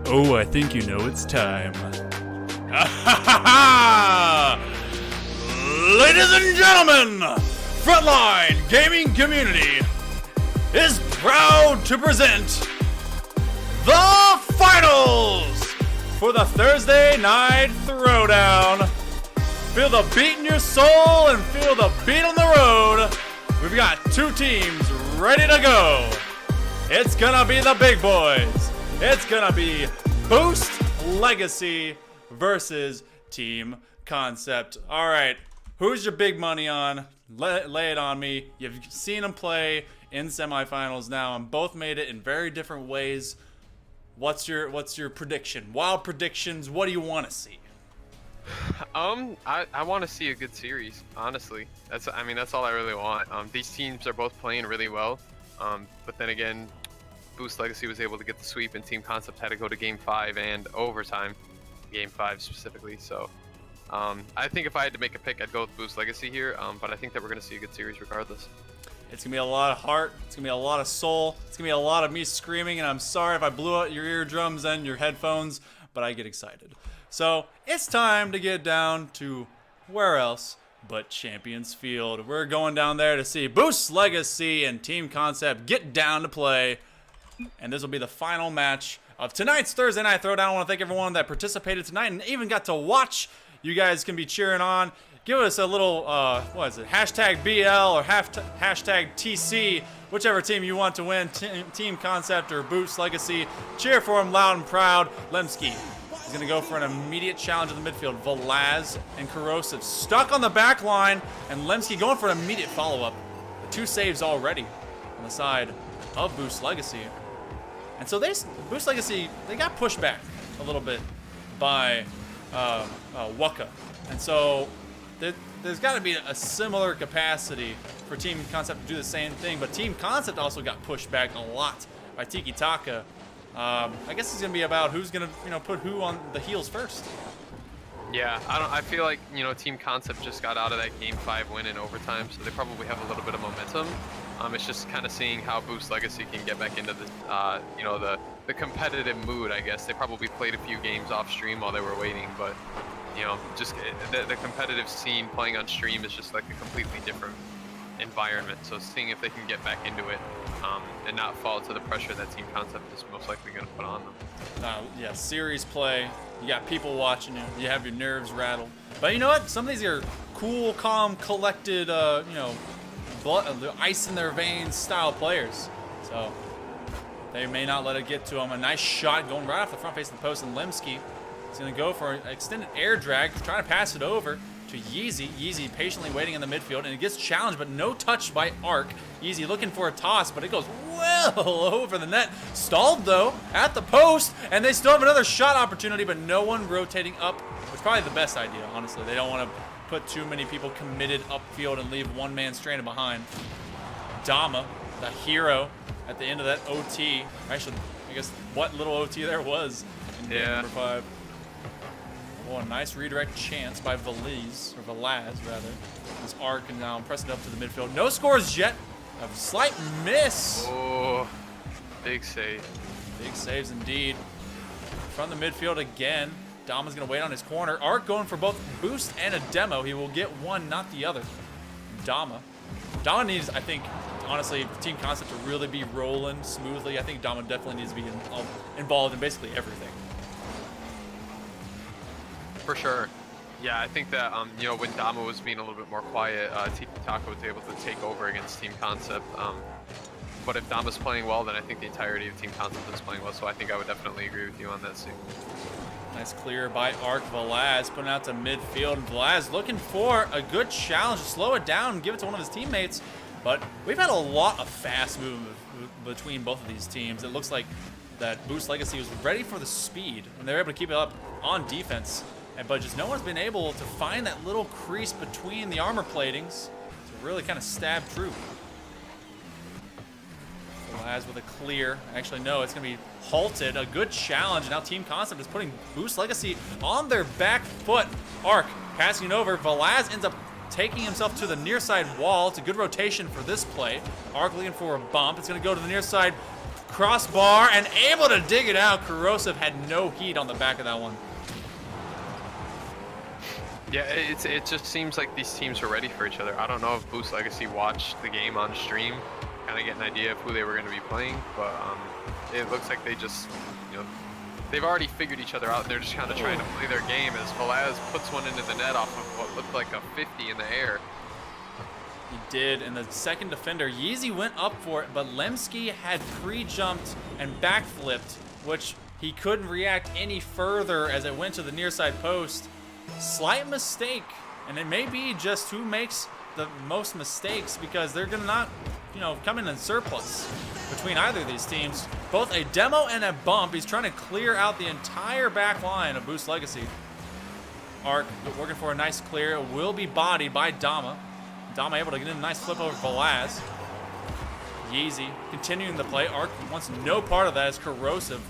Oh, I think you know it's time. Ladies and gentlemen, Frontline Gaming Community is proud to present the finals for the Thursday Night Throwdown. Feel the beat in your soul and feel the beat on the road. We've got two teams ready to go. It's gonna be the big boys. It's gonna be Boost Legacy versus Team Concept. All right, who's your big money on? Lay it on me. You've seen them play in semifinals now, and both made it in very different ways. What's your prediction? Wild predictions. What do you want to see? I want to see a good series, honestly. That's all I really want. These teams are both playing really well, but then again, Boost Legacy was able to get the sweep, and Team Concept had to go to Game 5 and overtime, Game 5 specifically. So, I think if I had to make a pick, I'd go with Boost Legacy here. But I think that we're gonna see a good series regardless. It's gonna be a lot of heart. It's gonna be a lot of soul. It's gonna be a lot of me screaming, and I'm sorry if I blew out your eardrums and your headphones, but I get excited. So it's time to get down to where else but Champions Field. We're going down there to see Boost Legacy and Team Concept get down to play. And this will be the final match of tonight's Thursday Night Throwdown. I want to thank everyone that participated tonight and even got to watch. You guys can be cheering on. Give us a little, what is it, hashtag BL or hashtag TC, whichever team you want to win, Team Concept or Boost Legacy. Cheer for them loud and proud. Lemsky is going to go for an immediate challenge in the midfield. Velaz and Corrosive stuck on the back line, and Lemsky going for an immediate follow-up. The two saves already on the side of Boost Legacy. And so Boost Legacy, they got pushed back a little bit by Waka. And so there's got to be a similar capacity for Team Concept to do the same thing. But Team Concept also got pushed back a lot by Tiki Taka. I guess it's going to be about who's going to put who on the heels first. Yeah, I feel like, Team Concept just got out of that Game 5 win in overtime, so they probably have a little bit of momentum. It's just kind of seeing how Boost Legacy can get back into the competitive mood, I guess. They probably played a few games off stream while they were waiting, but, just the competitive scene playing on stream is just like a completely different environment. So seeing if they can get back into it and not fall to the pressure that Team Concept is most likely going to put on them. Yeah, series play. You got people watching you. You have your nerves rattled. But you know what? Some of these are cool, calm, collected, ice in their veins style players. So they may not let it get to them. A nice shot going right off the front face of the post, and Lemsky is going to go for an extended air drag, trying to pass it over to Yeezy. Yeezy patiently waiting in the midfield, and it gets challenged, but no touch by Arc. Yeezy looking for a toss, but it goes well over the net. Stalled, though, at the post, and they still have another shot opportunity, but no one rotating up, which is probably the best idea, honestly. They don't want to put too many people committed upfield and leave one man stranded behind. Dama, the hero, at the end of that OT. Actually, I guess what little OT there was in game number 5. Oh, a nice redirect chance by Velaz, rather. This Arc and now pressing up to the midfield. No scores yet. A slight miss. Oh, big save. Big saves indeed. From the midfield again. Dama's going to wait on his corner. Arc going for both boost and a demo. He will get one, not the other. Dama needs, I think, honestly, Team Concept to really be rolling smoothly. I think Dama definitely needs to be involved in basically everything. For sure. Yeah, I think that, when Dama was being a little bit more quiet, Tiki Taka was able to take over against Team Concept. But if Dama's playing well, then I think the entirety of Team Concept is playing well, so I think I would definitely agree with you on that, Steve. Nice clear by Arc. Velaz putting out to midfield. And Velaz looking for a good challenge to slow it down and give it to one of his teammates. But we've had a lot of fast movement between both of these teams. It looks like that Boost Legacy was ready for the speed, and they're able to keep it up on defense. But just no one's been able to find that little crease between the armor platings to really kind of stab through. Velaz with a clear. Actually, no, it's going to be halted. A good challenge. Now Team Concept is putting Boost Legacy on their back foot. Arc passing it over. Velaz ends up taking himself to the near side wall. It's a good rotation for this play. Arc looking for a bump. It's going to go to the near side. crossbar and able to dig it out. Corrosive had no heat on the back of that one. Yeah, it just seems like these teams are ready for each other. I don't know if Boost Legacy watched the game on stream, kind of get an idea of who they were going to be playing, but it looks like they just, you know, they've already figured each other out. They're just kind of trying to play their game as Velaz puts one into the net off of what looked like a 50 in the air. He did, and the second defender, Yeezy went up for it, but Lemsky had pre-jumped and backflipped, which he couldn't react any further as it went to the near side post. Slight mistake, and it may be just who makes the most mistakes, because they're gonna not, you know, come in surplus between either of these teams. Both a demo and a bump. He's trying to clear out the entire back line of Boost Legacy. Arc working for a nice clear. It will be bodied by Dama. Dama able to get in a nice flip over Velaz. Yeezy continuing the play. Arc wants no part of that as Corrosive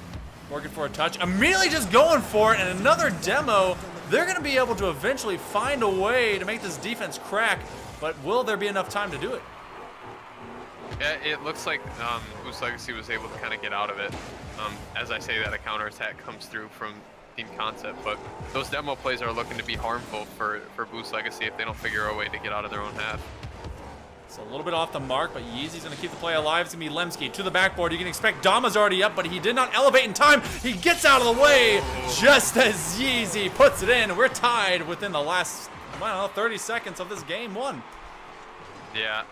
working for a touch. Immediately just going for it, and another demo. They're going to be able to eventually find a way to make this defense crack, but will there be enough time to do it? Yeah, it looks like Boost Legacy was able to kind of get out of it. As I say that, a counterattack comes through from Team Concept, but those demo plays are looking to be harmful for Boost Legacy if they don't figure a way to get out of their own half. It's a little bit off the mark, but Yeezy's going to keep the play alive. It's going to be Lemsky to the backboard. You can expect Dama's already up, but he did not elevate in time. He gets out of the way just as Yeezy puts it in. We're tied within the last, I don't know, 30 seconds of this game one. Yeah.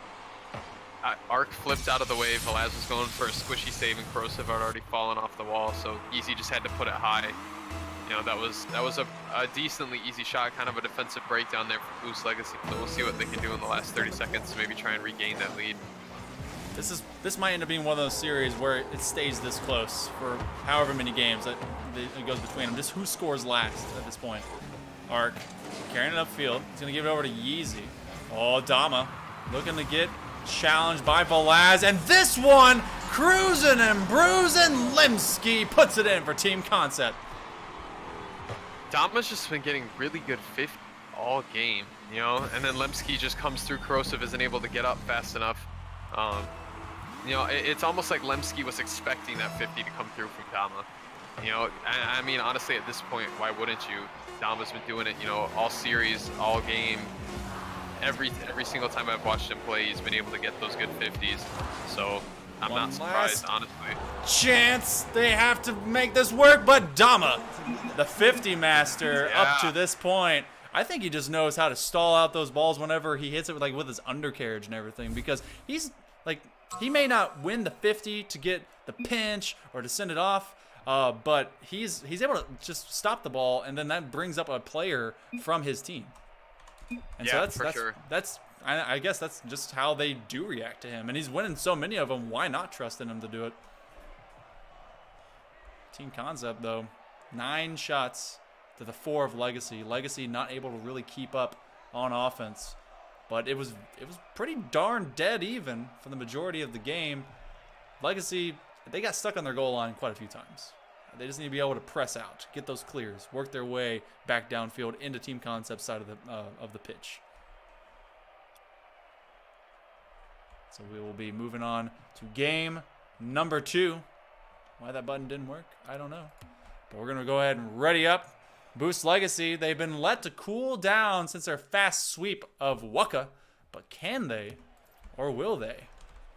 Arc flipped out of the way. Velaz was going for a squishy save, and Corrosive had already fallen off the wall, so Yeezy just had to put it high. You know, that was a decently easy shot, kind of a defensive breakdown there for Boost Legacy. So we'll see what they can do in the last 30 seconds to maybe try and regain that lead. This might end up being one of those series where it stays this close for however many games that it goes between them. Just who scores last at this point. Arc carrying it upfield. He's gonna give it over to Yeezy. Oh, Dama looking to get challenged by Velaz, and this one cruising and bruising. Lemsky puts it in for Team Concept. Dama's just been getting really good 50 all game, you know, and then Lemsky just comes through. Corrosive isn't able to get up fast enough. You know, it's almost like Lemsky was expecting that 50 to come through from Dama. You know, I mean, honestly, at this point, why wouldn't you? Dama's been doing it, you know, all series, all game. Every single time I've watched him play, he's been able to get those good 50s. So I'm not surprised, honestly. Chance they have to make this work, but Dama, the 50 master, up to this point, I think he just knows how to stall out those balls whenever he hits it with his undercarriage and everything, because he's like, he may not win the 50 to get the pinch or to send it off, but he's able to just stop the ball, and then that brings up a player from his team. And yeah, so that's I guess that's just how they do react to him, and he's winning so many of them. Why not trust in him to do it? Team Concept, though, 9 shots to the 4 of Legacy. Legacy not able to really keep up on offense, but it was pretty darn dead even for the majority of the game. Legacy, they got stuck on their goal line quite a few times. They just need to be able to press out, get those clears, work their way back downfield into Team Concept's side of the pitch. So we will be moving on to game number 2. Why that button didn't work, I don't know. But we're going to go ahead and ready up. Boost Legacy, they've been let to cool down since their fast sweep of Waka. But can they, or will they,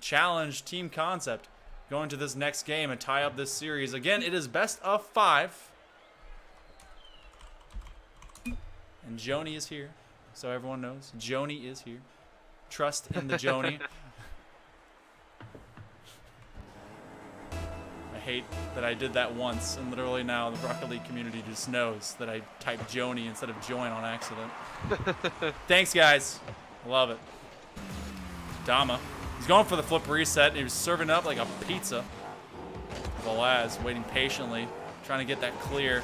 challenge Team Concept going to this next game and tie up this series? Again, it is best of 5. And Joni is here, so everyone knows. Joni is here. Trust in the Joni. I hate that I did that once, and literally now the Rocket League community just knows that I typed Joni instead of join on accident. Thanks, guys. Love it. Dama. He's going for the flip reset. He was serving up like a pizza. Velaz waiting patiently, trying to get that clear.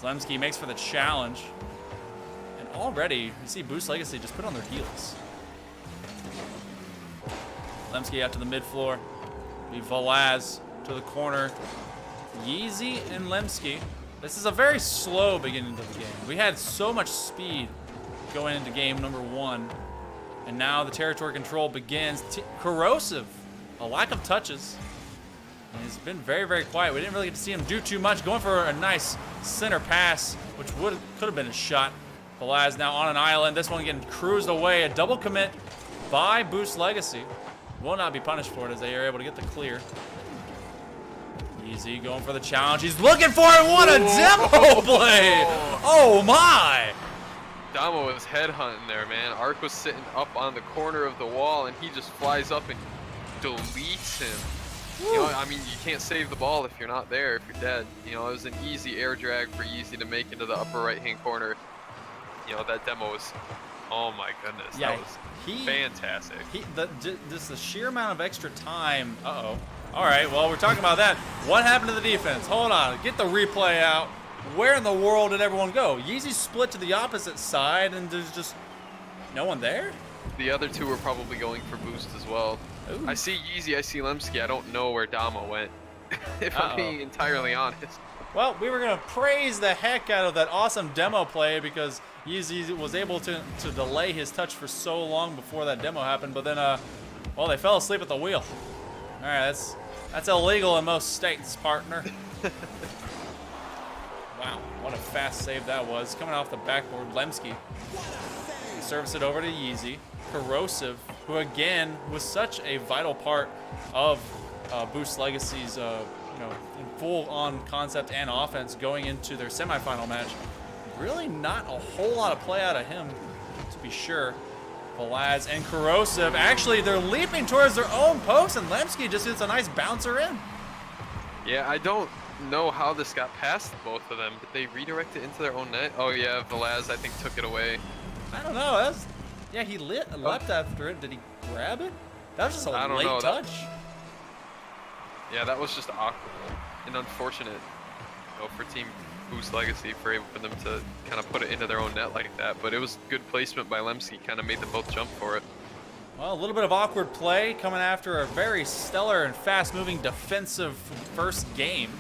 Lemsky makes for the challenge. And already, you see Boost Legacy just put on their heels. Lemsky out to the mid-floor. Velaz to the corner. Yeezy and Lemsky. This is a very slow beginning to the game. We had so much speed going into game number 1. And now the territory control begins. Corrosive. A lack of touches. And he's been very, very quiet. We didn't really get to see him do too much. Going for a nice center pass, which could have been a shot. Velaz now on an island. This one getting cruised away. A double commit by Boost Legacy. Will not be punished for it as they are able to get the clear. Easy going for the challenge. He's looking for it. What a demo play! Oh my! Damo was headhunting there, man. Ark was sitting up on the corner of the wall, and he just flies up and deletes him. You know, I mean, you can't save the ball if you're not there, if you're dead. You know, it was an easy air drag for Yeezy to make into the upper right-hand corner. You know, that demo was, oh my goodness, Yeah, that was fantastic. Just the sheer amount of extra time. Uh-oh. All right, well, we're talking about that. What happened to the defense? Hold on, get the replay out. Where in the world did everyone go? Yeezy split to the opposite side, and there's just no one there? The other two were probably going for boost as well. Ooh. I see Yeezy, I see Lemsky. I don't know where Damo went, if I'm being entirely honest. Well, we were going to praise the heck out of that awesome demo play because Yeezy was able to delay his touch for so long before that demo happened, but then, well, they fell asleep at the wheel. All right, that's illegal in most states, partner. Wow, what a fast save that was. Coming off the backboard, Lemsky serves it over to Yeezy. Corrosive, who again was such a vital part of Boost Legacy's, you know, full-on concept and offense going into their semifinal match. Really not a whole lot of play out of him, to be sure. Velaz and Corrosive, actually, they're leaping towards their own post, and Lemsky just hits a nice bouncer in. Yeah, I don't know how this got past both of them. Did they redirect it into their own net? Oh yeah, Velaz, I think, took it away. I don't know. Yeah, he leapt after it. Did he grab it? That was just a late touch. Yeah, that was just awkward and unfortunate, you know, for Team Boost Legacy for them to kind of put it into their own net like that. But it was good placement by Lemsky, kind of made them both jump for it. Well, a little bit of awkward play coming after a very stellar and fast-moving defensive first game.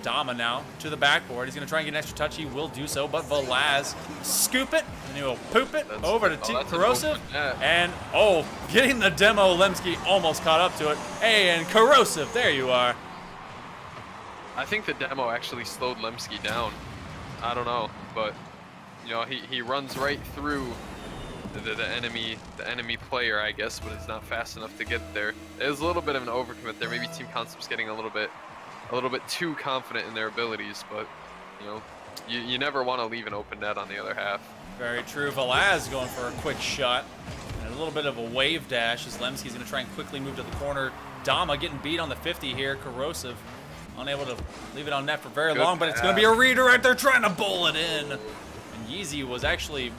Dama now to the backboard. He's going to try and get an extra touch. He will do so, but Velaz scoop it, and he will poop it over to Team Corrosive. And, oh, getting the demo, Lemsky almost caught up to it. Hey, and Corrosive, there you are. I think the demo actually slowed Lemsky down. I don't know, but, you know, he runs right through the enemy player, I guess, but it's not fast enough to get there. It was a little bit of an overcommit there. Maybe Team Concept's getting a little bit too confident in their abilities, but you know, you never want to leave an open net on the other half. Very true. Velaz going for a quick shot and a little bit of a wave dash as Lemsky's going to try and quickly move to the corner. Dama getting beat on the 50 here. Corrosive unable to leave it on net for very long, but it's going to be a redirect. They're trying to bowl it in, and Yeezy was actually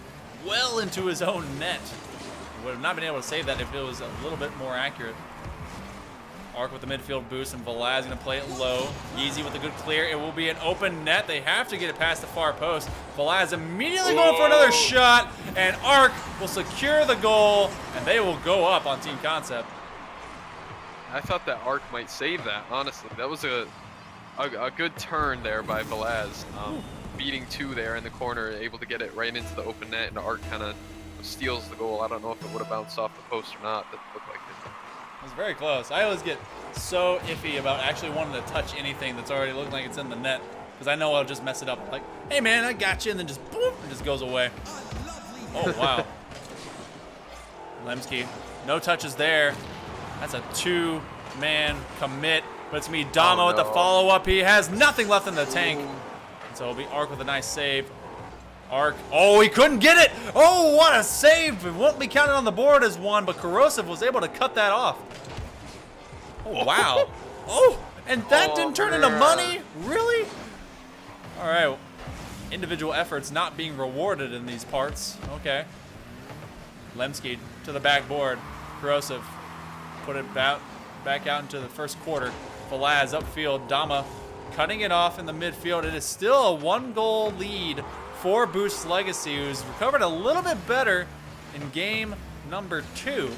well into his own net. Would have not been able to save that if it was a little bit more accurate. Ark with the midfield boost, and Velaz going to play it low. Yeezy with a good clear. It will be an open net. They have to get it past the far post. Velaz immediately going for another shot, and Ark will secure the goal, and they will go up on Team Concept. I thought that Ark might save that, honestly. That was a good turn there by Velaz. Beating two there in the corner, able to get it right into the open net, and Ark kind of steals the goal. I don't know if it would have bounced off the post or not. That looked like it. It was very close. I always get so iffy about actually wanting to touch anything that's already looking like it's in the net, because I know I'll just mess it up. Like, hey man, I got you, and then just boom, it just goes away. Oh wow. Lemsky, no touches there. That's a two-man commit, but it's me, Damo, at the follow-up. He has nothing left in the tank. And so it'll be Ark with a nice save. Ark, oh, he couldn't get it. Oh, what a save. It won't be counted on the board as one, but Corrosive was able to cut that off. Oh, wow. Oh, and that didn't turn into money? Really? All right. Individual efforts not being rewarded in these parts. Okay. Lemsky to the backboard. Corrosive put it back out into the first quarter. Velaz upfield. Dama cutting it off in the midfield. It is still a one-goal lead for Boost Legacy, who's recovered a little bit better in game number 2.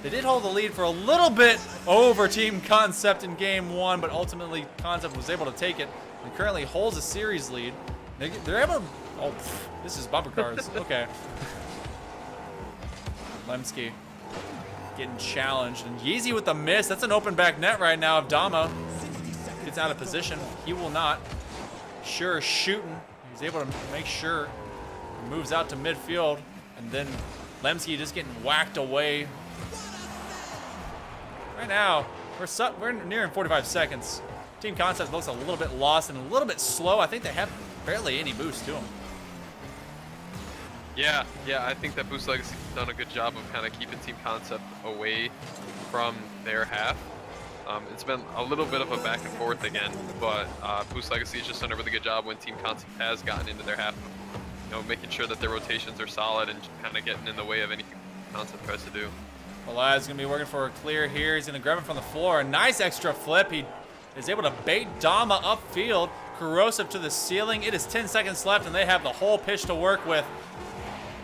They did hold the lead for a little bit over Team Concept in game 1, but ultimately Concept was able to take it and currently holds a series lead. They're able to, oh, this is bumper cars. Okay. Lemsky getting challenged. And Yeezy with the miss. That's an open back net right now if Dama gets out of position. He will not. Sure is shooting. He's able to make sure he moves out to midfield. And then Lemsky just getting whacked away. Right now, we're nearing 45 seconds. Team Concept looks a little bit lost and a little bit slow. I think they have barely any boost to them. Yeah, I think that Boost Legacy has done a good job of kind of keeping Team Concept away from their half. It's been a little bit of a back and forth again, but Boost Legacy has just done a really good job when Team Concept has gotten into their half. You know, making sure that their rotations are solid and kind of getting in the way of anything Concept tries to do. Velaz going to be working for a clear here. He's going to grab him from the floor. A nice extra flip. He is able to bait Dama upfield. Corrosive to the ceiling. It is 10 seconds left, and they have the whole pitch to work with.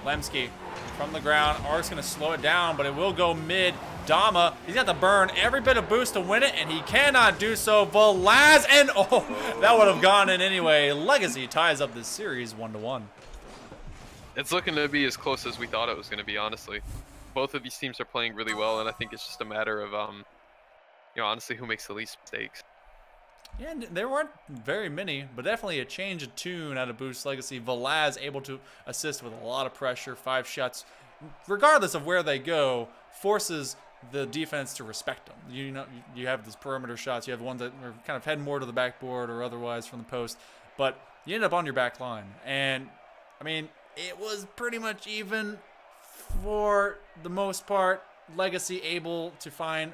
Lemsky from the ground. Ark's going to slow it down, but it will go mid. Dama, he's got to burn every bit of boost to win it, and he cannot do so. Velaz, and oh, that would have gone in anyway. Legacy ties up this series 1-1. It's looking to be as close as we thought it was going to be, honestly. Both of these teams are playing really well, and I think it's just a matter of, you know, honestly, who makes the least mistakes. Yeah, and there weren't very many, but definitely a change of tune out of Boost Legacy. Velaz able to assist with a lot of pressure. 5 shots, regardless of where they go, forces the defense to respect them. You know, you have these perimeter shots. You have ones that are kind of head more to the backboard or otherwise from the post, but you end up on your back line. And, I mean, it was pretty much even for the most part. Legacy able to find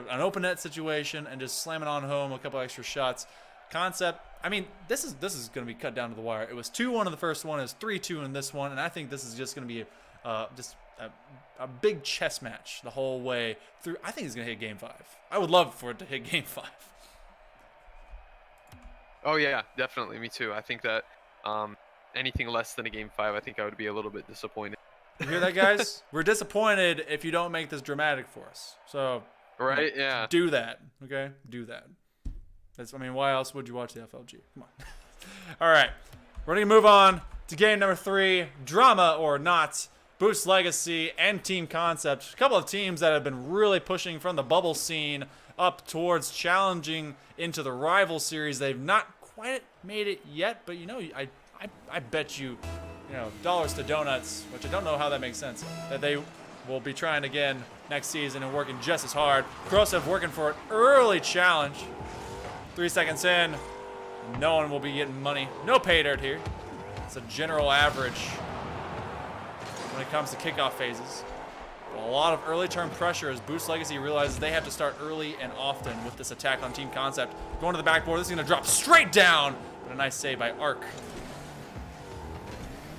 an open net situation and just slam it on home, a couple extra shots. Concept, I mean, this is going to be cut down to the wire. It was 2-1 in the first one. It was 3-2 in this one, and I think this is just going to be just a big chess match the whole way through. I think it's going to hit Game 5. I would love for it to hit Game 5. Oh yeah, definitely. Me too. I think that anything less than a Game 5, I think I would be a little bit disappointed. You hear that, guys? We're disappointed if you don't make this dramatic for us. So, right? Yeah. Do that, okay? Do that. I mean, why else would you watch the FLG? Come on. All right. We're going to move on to game number 3, Drama or Not. Boost Legacy and Team Concept. A couple of teams that have been really pushing from the bubble scene up towards challenging into the rival series. They've not quite made it yet, but, you know, I bet you, you know, dollars to donuts, which I don't know how that makes sense, that they will be trying again next season and working just as hard. Krosev working for an early challenge. 3 seconds in, no one will be getting money. No pay dirt here. It's a general average when it comes to kickoff phases. A lot of early term pressure as Boost Legacy realizes they have to start early and often with this attack on Team Concept. Going to the backboard, this is going to drop straight down, but a nice save by Ark.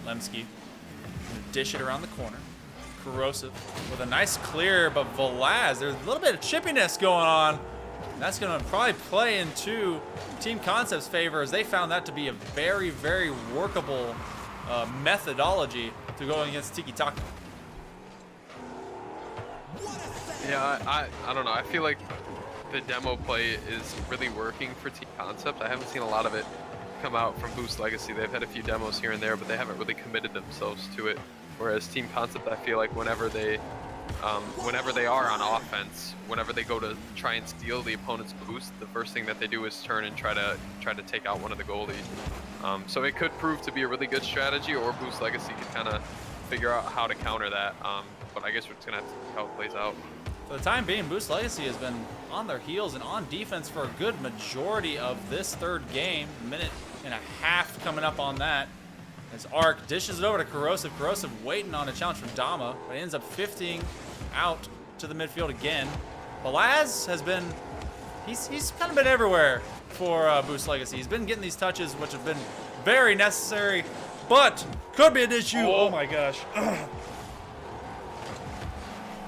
Lemsky going to dish it around the corner. Corrosive with a nice clear, but Velaz, there's a little bit of chippiness going on. And that's going to probably play into Team Concept's favor as they found that to be a very, very workable methodology to go against Tiki Taka. Yeah, I don't know. I feel like the demo play is really working for Team Concept. I haven't seen a lot of it come out from Boost Legacy. They've had a few demos here and there, but they haven't really committed themselves to it. Whereas Team Concept, I feel like whenever they are on offense, whenever they go to try and steal the opponent's boost, the first thing that they do is turn and try to take out one of the goalies. So it could prove to be a really good strategy, or Boost Legacy can kind of figure out how to counter that. But I guess we're just gonna have to see how it plays out. For the time being, Boost Legacy has been on their heels and on defense for a good majority of this third game. A minute and a half coming up on that. As Ark dishes it over to Corrosive. Corrosive waiting on a challenge from Dama, but ends up 50ing out to the midfield again. Velaz has been, he's kind of been everywhere for Boost Legacy. He's been getting these touches, which have been very necessary, but could be an issue. Oh my gosh.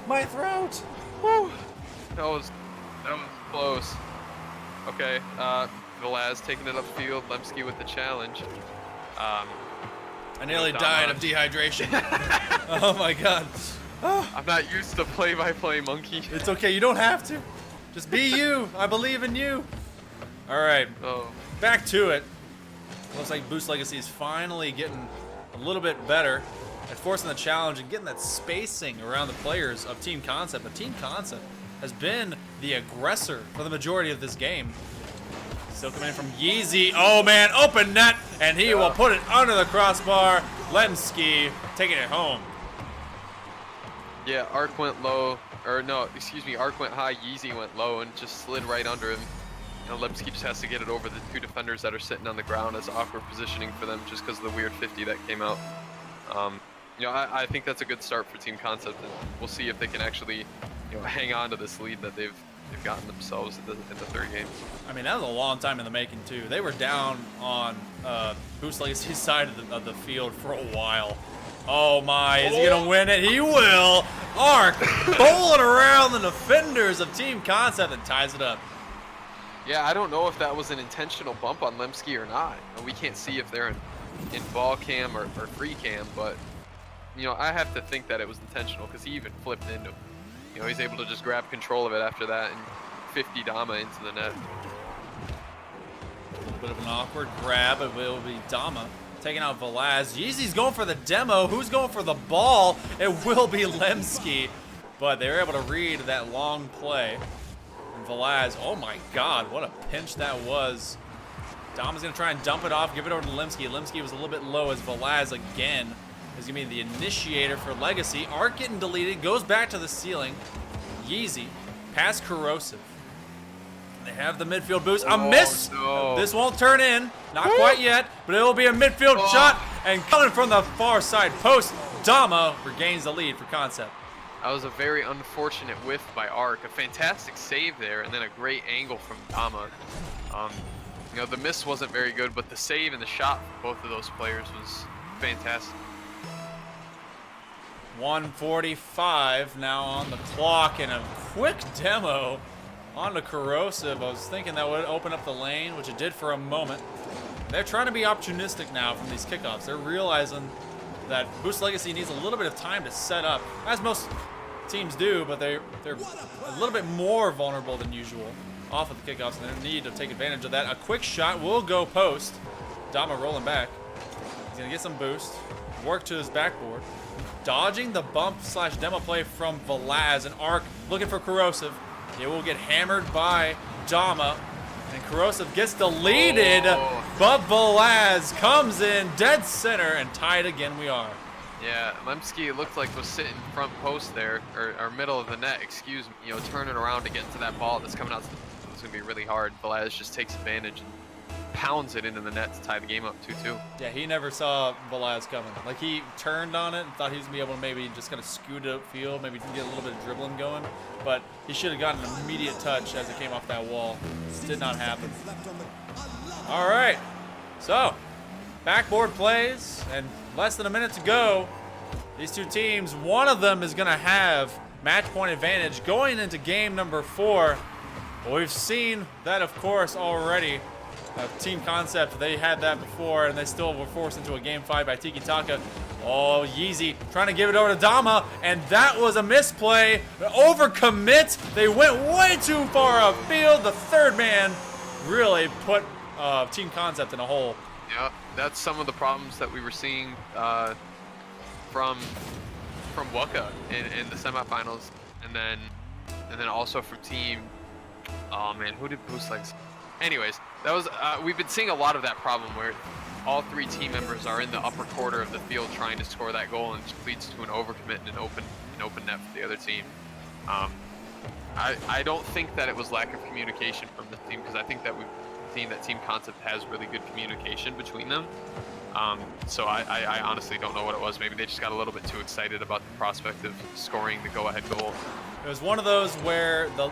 My throat. Woo. That was close. Okay, Velaz taking it upfield. Lemsky with the challenge. I nearly died of dehydration. Oh my god. I'm not used to play-by-play, monkey. It's okay, you don't have to. Just be you. I believe in you. All right, back to it. Looks like Boost Legacy is finally getting a little bit better. and forcing the challenge and getting that spacing around the players of Team Concept. But Team Concept has been the aggressor for the majority of this game. Still coming in from Yeezy. Oh man, open net, and he will put it under the crossbar. Lemsky taking it home. Yeah, Arc went low, or no, excuse me, Arc went high, Yeezy went low, and just slid right under him. You know, Lemsky just has to get it over the 2 defenders that are sitting on the ground as awkward positioning for them just because of the weird 50 that came out. You know, I think that's a good start for Team Concept, and we'll see if they can actually, you know, hang on to this lead that they've gotten themselves in the third game. I mean, that was a long time in the making too. They were down on Boost Legacy's side of the field for a while. Oh my, is he gonna win it? He will! Arc bowling around the defenders of Team Concept and ties it up. Yeah, I don't know if that was an intentional bump on Lemsky or not. We can't see if they're in ball cam or free cam, but you know, I have to think that it was intentional because he even flipped into him. You know, he's able to just grab control of it after that and 50 Dama into the net. A little bit of an awkward grab. It will be Dama taking out Velaz. Yeezy's going for the demo. Who's going for the ball? It will be Lemsky, but they were able to read that long play. And Velaz, oh my God, what a pinch that was. Dama's gonna try and dump it off, give it over to Lemsky. Lemsky was a little bit low as Velaz again is gonna be the initiator for Legacy. Arc getting deleted, goes back to the ceiling. Yeezy, past Corrosive. They have the midfield boost. A miss. No. This won't turn in. Not quite yet, but it will be a midfield shot. And coming from the far side post, Dama regains the lead for Concept. That was a very unfortunate whiff by Arc. A fantastic save there, and then a great angle from Dama. You know, the miss wasn't very good, but the save and the shot for both of those players was fantastic. 1:45 now on the clock, and a quick demo onto Corrosive. I was thinking that would open up the lane, which it did for a moment. They're trying to be opportunistic now from these kickoffs. They're realizing that Boost Legacy needs a little bit of time to set up, as most teams do, but they're a little bit more vulnerable than usual off of the kickoffs, and they need to take advantage of that. A quick shot will go post. Dama rolling back. He's gonna get some boost, work to his backboard, dodging the bump slash demo play from Velaz, and Arc looking for Corrosive. It will get hammered by Dama, and Corrosive gets deleted, but Velaz comes in dead center, and tied again we are. Yeah, Lemsky, it looked like was sitting front post there, or middle of the net, excuse me, you know, turning around to get into that ball that's coming out. It's going to be really hard. Velaz just takes advantage and pounds it into the net to tie the game up 2-2. Yeah, he never saw Velaz coming. Like, he turned on it and thought he was going to be able to maybe just kind of scoot it upfield, maybe get a little bit of dribbling going, but he should have gotten an immediate touch as it came off that wall. This did not happen. All right, so backboard plays, and less than a minute to go. These two teams, one of them is going to have match point advantage going into game number 4. But we've seen that, of course, already. Team Concept, they had that before, and they still were forced into a game 5 by Tiki Taka. Oh, Yeezy trying to give it over to Dama, and that was a misplay. Overcommit. They went way too far upfield. The third man really put Team Concept in a hole. Yeah, that's some of the problems that we were seeing from Waka in the semifinals, and then also from Team. Oh man, who did Boost Legs? Anyways, that was we've been seeing a lot of that problem where all 3 team members are in the upper quarter of the field trying to score that goal, and it just leads to an overcommit and an open net for the other team. I don't think that it was lack of communication from the team, because I think that we've seen that Team Concept has really good communication between them. So I honestly don't know what it was. Maybe they just got a little bit too excited about the prospect of scoring the go-ahead goal. It was one of those where the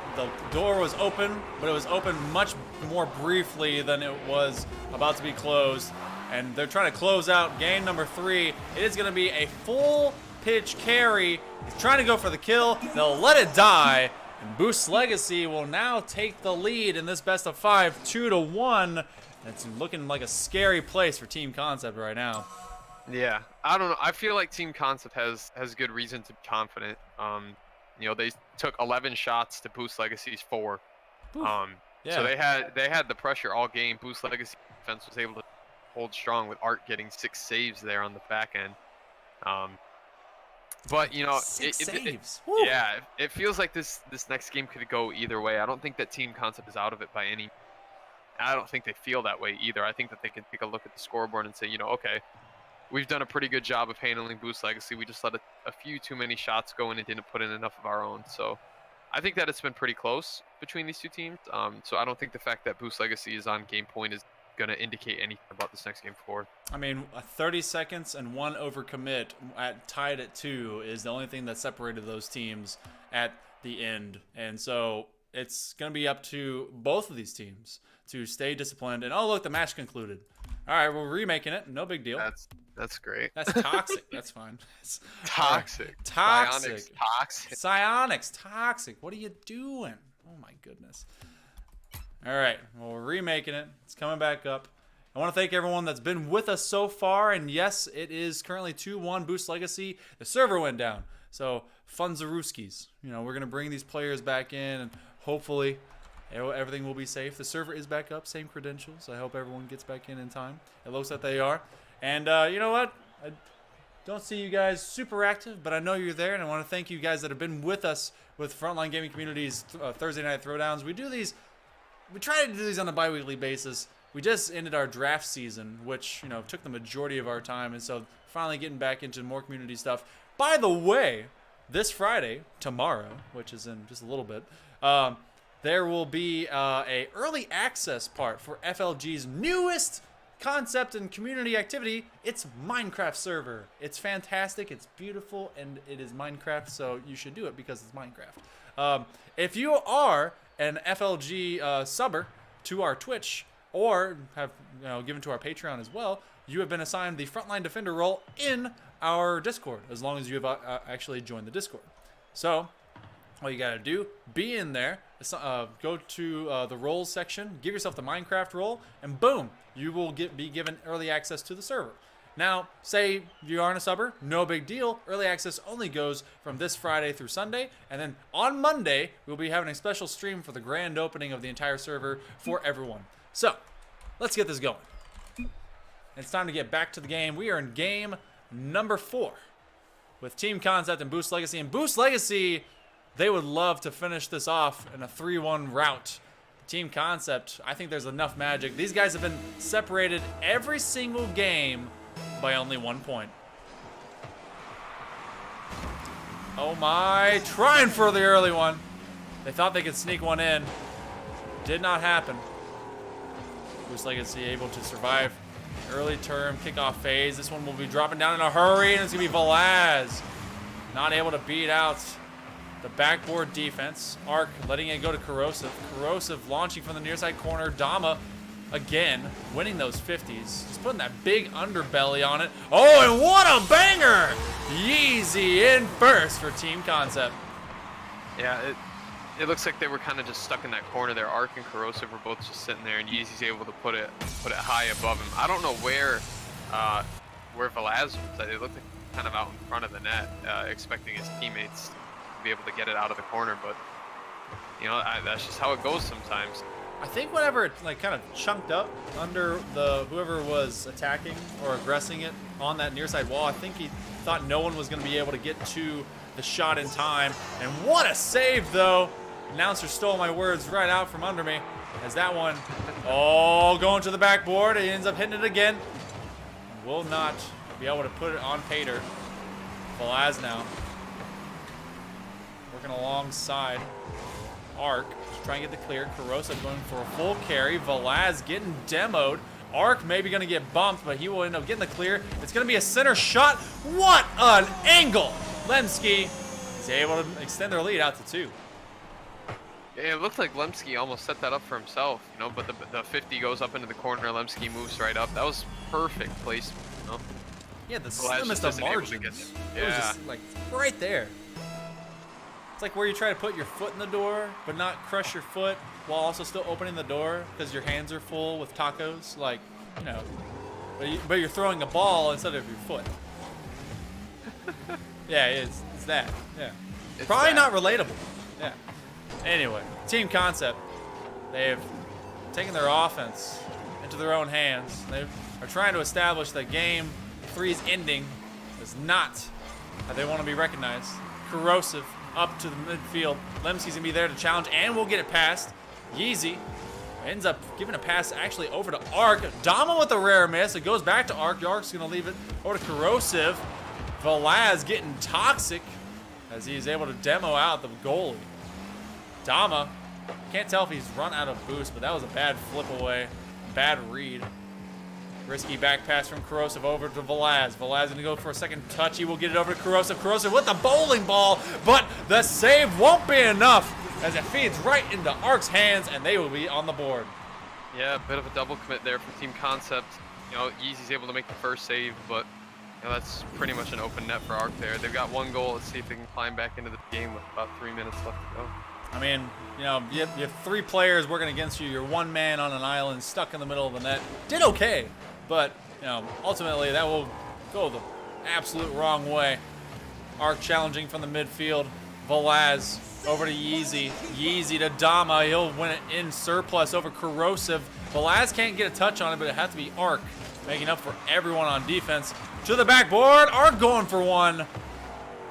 door was open, but it was open much more briefly than it was about to be closed. And they're trying to close out game number 3. It is going to be a full pitch carry. He's trying to go for the kill. They'll let it die. And Boost Legacy will now take the lead in this best of 5, 2-1. It's looking like a scary place for Team Concept right now. Yeah, I don't know. I feel like Team Concept has good reason to be confident. You know, they took 11 shots to Boost Legacy's 4. Yeah. So they had the pressure all game. Boost Legacy defense was able to hold strong with Art getting 6 saves there on the back end. But you know, Six saves. yeah, it feels like this next game could go either way. I don't think that Team Concept is out of it by any. I don't think they feel that way either. I think that they can take a look at the scoreboard and say, you know, okay, we've done a pretty good job of handling Boost Legacy. We just let a few too many shots go in and didn't put in enough of our own. So I think that it's been pretty close between these two teams. So I don't think the fact that Boost Legacy is on game point is going to indicate anything about this next game forward. I mean, 30 seconds and 1 overcommit tied at 2 is the only thing that separated those teams at the end. And so it's going to be up to both of these teams to stay disciplined. And oh, look, the match concluded. All right, we're remaking it. No big deal. That's great. That's toxic. That's fine. Toxic. Toxic. Psionics toxic. Psionics toxic. What are you doing? Oh my goodness. All right, well, we're remaking it. It's coming back up. I want to thank everyone that's been with us so far. And yes, it is currently 2-1 Boost Legacy. The server went down. So, Funzaruskis. You know, we're going to bring these players back in and hopefully everything will be safe. The server is back up. Same credentials. I hope everyone gets back in time. It looks like they are. And you know what? I don't see you guys super active, but I know you're there. And I want to thank you guys that have been with us with Frontline Gaming Community's Thursday Night Throwdowns. We do these. We try to do these on a bi-weekly basis. We just ended our draft season, which, you know, took the majority of our time. And so finally getting back into more community stuff. By the way, this Friday, tomorrow, which is in just a little bit, there will be a early access part for FLG's newest concept and community activity. It's Minecraft server. It's fantastic. It's beautiful. And it is Minecraft. So you should do it because it's Minecraft. If you are an FLG subber to our Twitch or have given to our Patreon as well, you have been assigned the Frontline Defender role in our Discord as long as you have actually joined the Discord. So all you gotta do, be in there, go to the roles section, give yourself the Minecraft role, and boom, you will be given early access to the server. Now, say you aren't a subber, no big deal. Early access only goes from this Friday through Sunday. And then on Monday, we'll be having a special stream for the grand opening of the entire server for everyone. So, let's get this going. It's time to get back to the game. We are in game number 4 with Team Concept and Boost Legacy. And Boost Legacy, they would love to finish this off in a 3-1 rout. Team Concept, I think there's enough magic. These guys have been separated every single game by only 1 point. Oh my, trying for the early one. They thought they could sneak one in. Did not happen. Boost Legacy able to survive early term kickoff phase. This one will be dropping down in a hurry, and it's gonna be Velaz. Not able to beat out the backboard defense. Arc letting it go to Corrosive. Corrosive launching from the near side corner. Dama again, winning those 50s. Just putting that big underbelly on it. Oh, and what a banger! Yeezy in first for Team Concept. Yeah, it looks like they were kind of just stuck in that corner there. Arc and Corrosive were both just sitting there, and Yeezy's able to put it high above him. I don't know where Velaz was. It looked like kind of out in front of the net, expecting his teammates to be able to get it out of the corner, but you know, that's just how it goes sometimes. I think whenever it like kind of chunked up under the whoever was attacking or aggressing it on that near side wall, I think he thought no one was going to be able to get to the shot in time. And what a save though! Announcer stole my words right out from under me as that one, oh, going to the backboard. He ends up hitting it again. Will not be able to put it on Pater. Velaz now working alongside Arc. Trying to get the clear. Corrosive going for a full carry. Velaz getting demoed. Arc maybe going to get bumped, but he will end up getting the clear. It's going to be a center shot. What an angle! Lemsky is able to extend their lead out to 2. Yeah, it looked like Lemsky almost set that up for himself, you know, but the 50 goes up into the corner. Lemsky moves right up. That was perfect placement, you know? Yeah, the slimmest of margins. It was just like right there. It's like where you try to put your foot in the door, but not crush your foot while also still opening the door because your hands are full with tacos. Like, you know, but you're throwing a ball instead of your foot. Yeah, it's that. Yeah. It's probably not relatable. Yeah. Anyway, Team Concept, they've taken their offense into their own hands. They are trying to establish that game 3's ending. is not how they want to be recognized. Corrosive up to the midfield. Lemsky's going to be there to challenge, and we'll get it past. Yeezy ends up giving a pass actually over to Arc. Dama with a rare miss. It goes back to Arc. Arc's going to leave it over to Corrosive. Velaz getting toxic as he is able to demo out the goalie. Dama, can't tell if he's run out of boost, but that was a bad flip away. Bad read. Risky back pass from Corrosive over to Velaz. Velaz going to go for a second touch. He will get it over to Corrosive. Corrosive with the bowling ball, but the save won't be enough as it feeds right into Arc's hands, and they will be on the board. Yeah, a bit of a double commit there for Team Concept. You know, Yeezy's able to make the first save, but you know, that's pretty much an open net for Arc there. They've got one goal. Let's see if they can climb back into the game with about 3 minutes left to go. I mean, you know, you have 3 players working against you. You're one man on an island stuck in the middle of the net. Did okay, but, you know, ultimately that will go the absolute wrong way. Arc challenging from the midfield. Velaz over to Yeezy. Yeezy to Dama. He'll win it in surplus over Corrosive. Velaz can't get a touch on it, but it has to be Arc making up for everyone on defense. To the backboard. Arc going for one.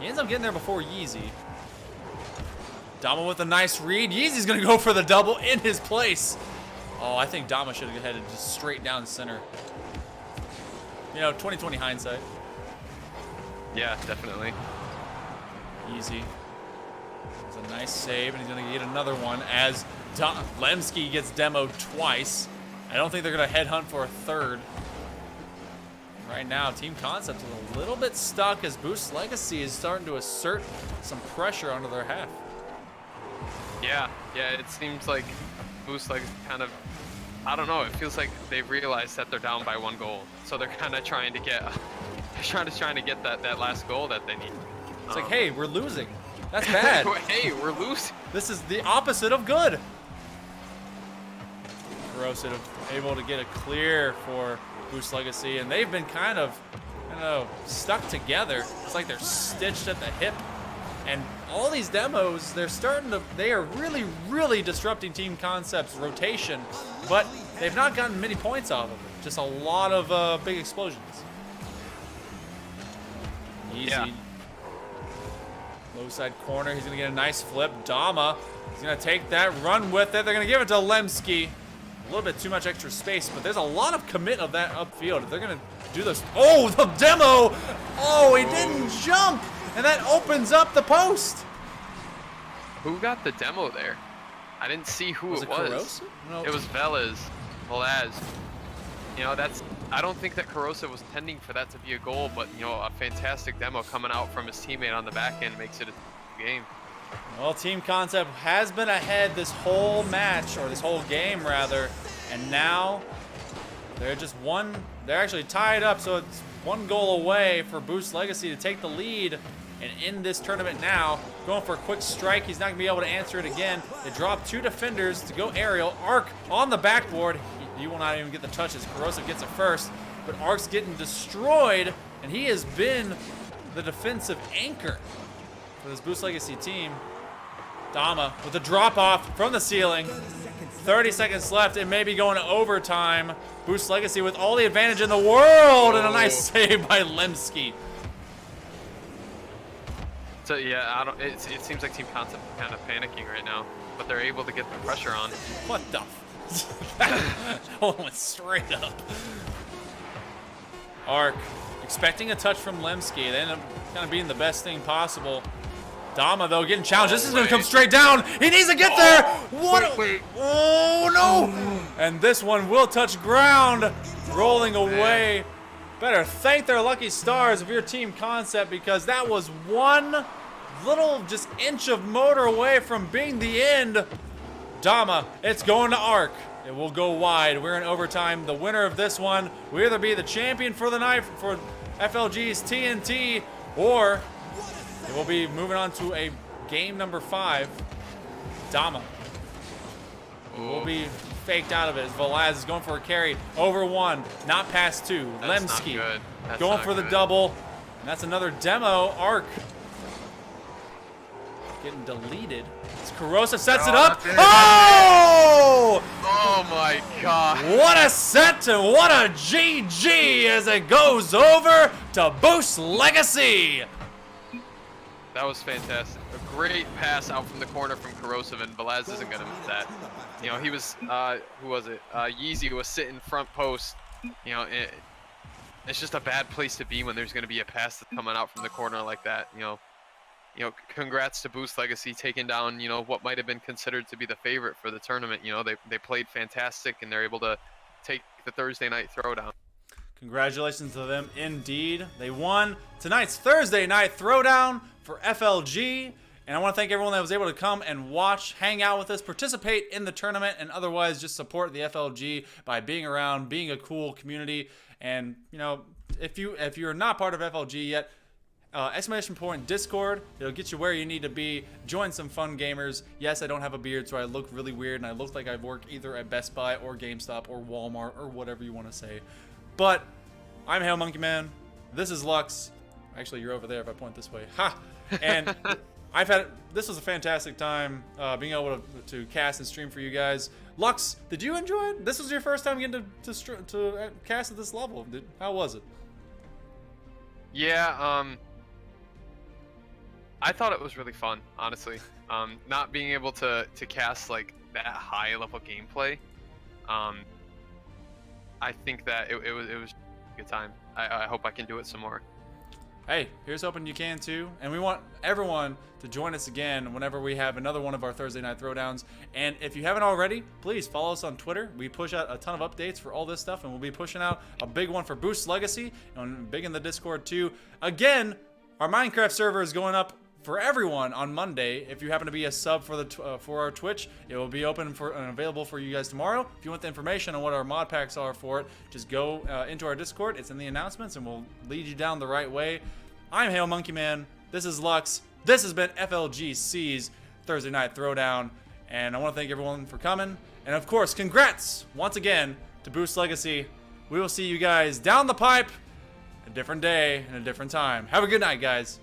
He ends up getting there before Yeezy. Dama with a nice read. Yeezy's going to go for the double in his place. Oh, I think Dama should have headed just straight down center. You know, 20/20 hindsight. Yeah, definitely. Yeezy. It's a nice save, and he's going to get another one as Lemsky gets demoed twice. I don't think they're going to headhunt for a third. Right now, Team Concept is a little bit stuck as Boost Legacy is starting to assert some pressure onto their half. Yeah, it seems like Boost like kind of, I don't know, it feels like they've realized that they're down by 1 goal. So they're kind of trying to get that last goal that they need. It's like, hey, we're losing. That's bad. Hey, we're losing. This is the opposite of good. Corrosive able to get a clear for Boost Legacy, and they've been kind of, you know, stuck together. It's like they're stitched at the hip. And all these demos, they are really, really disrupting Team Concept's rotation, but they've not gotten many points off of it. Just a lot of big explosions. Easy. Yeah. Low side corner, he's gonna get a nice flip. Dama, he's gonna take that, run with it. They're gonna give it to Lemsky. A little bit too much extra space, but there's a lot of commit of that upfield. If they're gonna do this, oh, the demo! Oh, he didn't jump! And that opens up the post. Who got the demo there? I didn't see who it was. Corrosive? No. It was Velaz. You know, I don't think that Corrosive was intending for that to be a goal, but you know, a fantastic demo coming out from his teammate on the back end makes it a game. Well, Team Concept has been ahead this whole match, or this whole game rather, and now they're actually tied up, so it's 1 goal away for Boost Legacy to take the lead and in this tournament now. Going for a quick strike. He's not going to be able to answer it again. They drop 2 defenders to go aerial. Arc on the backboard. He will not even get the touches. Corrosive gets it first, but Arc's getting destroyed, and he has been the defensive anchor for this Boost Legacy team. Dama with a drop-off from the ceiling. 30 seconds left. It may be going to overtime. Boost Legacy with all the advantage in the world, and a nice save by Lemsky. So yeah, it seems like Team Concept is kind of panicking right now, but they're able to get the pressure on. What the? That went straight up. Arc expecting a touch from Lemsky. They end up kind of being the best thing possible. Dama, though, getting challenged. This is going to come straight down. He needs to get there. What? Wait. Oh, no. And this one will touch ground. Rolling away. Better thank their lucky stars if you're Team Concept, because that was 1 little just inch of motor away from being the end. Dama, it's going to Arc. It will go wide. We're in overtime. The winner of this one will either be the champion for the night for FLG's TNT, or it will be moving on to a game number 5. Dama will be faked out of it as Velaz is going for a carry over 1, not past 2. That's Lemsky not good. That's going not for the good. double, and that's another demo. Arc getting deleted. It's Corrosive sets it Oh, up. that's it. Oh! Oh my god. What a set and what a GG as it goes over to Boost Legacy. That was fantastic. A great pass out from the corner from Corrosive, and Velaz isn't going to miss that. You know, he was, who was it? Yeezy was sitting front post. You know, it's just a bad place to be when there's going to be a pass that's coming out from the corner like that. You know, congrats to Boost Legacy taking down, you know, what might have been considered to be the favorite for the tournament. You know, they played fantastic, and they're able to take the Thursday night throwdown. Congratulations to them indeed. They won tonight's Thursday night throwdown for FLG. And I want to thank everyone that was able to come and watch, hang out with us, participate in the tournament, and otherwise just support the FLG by being around, being a cool community. And, you know, if you're not part of FLG yet, exclamation point Discord. It'll get you where you need to be. Join some fun gamers. Yes, I don't have a beard, so I look really weird, and I look like I've worked either at Best Buy or GameStop or Walmart or whatever you want to say. But I'm Hail Monkey Man. This is Lux. Actually, you're over there if I point this way. Ha! And this was a fantastic time being able to cast and stream for you guys. Lux, did you enjoy it? This was your first time getting to cast at this level. How was it? Yeah, I thought it was really fun, honestly. Not being able to cast like that high level gameplay, I think that it was a good time. I hope I can do it some more. Hey, here's hoping you can too. And we want everyone to join us again whenever we have another one of our Thursday night throwdowns. And if you haven't already, please follow us on Twitter. We push out a ton of updates for all this stuff, and we'll be pushing out a big one for Boost Legacy and big in the Discord too. Again, our Minecraft server is going up for everyone on Monday. If you happen to be a sub for our Twitch, it will be open and available for you guys tomorrow. If you want the information on what our mod packs are for it, just go into our Discord. It's in the announcements, and we'll lead you down the right way. I'm Hail Monkey Man. This is Lux. This has been FLGC's Thursday Night Throwdown, and I want to thank everyone for coming. And of course, congrats once again to Boost Legacy. We will see you guys down the pipe a different day and a different time. Have a good night, guys.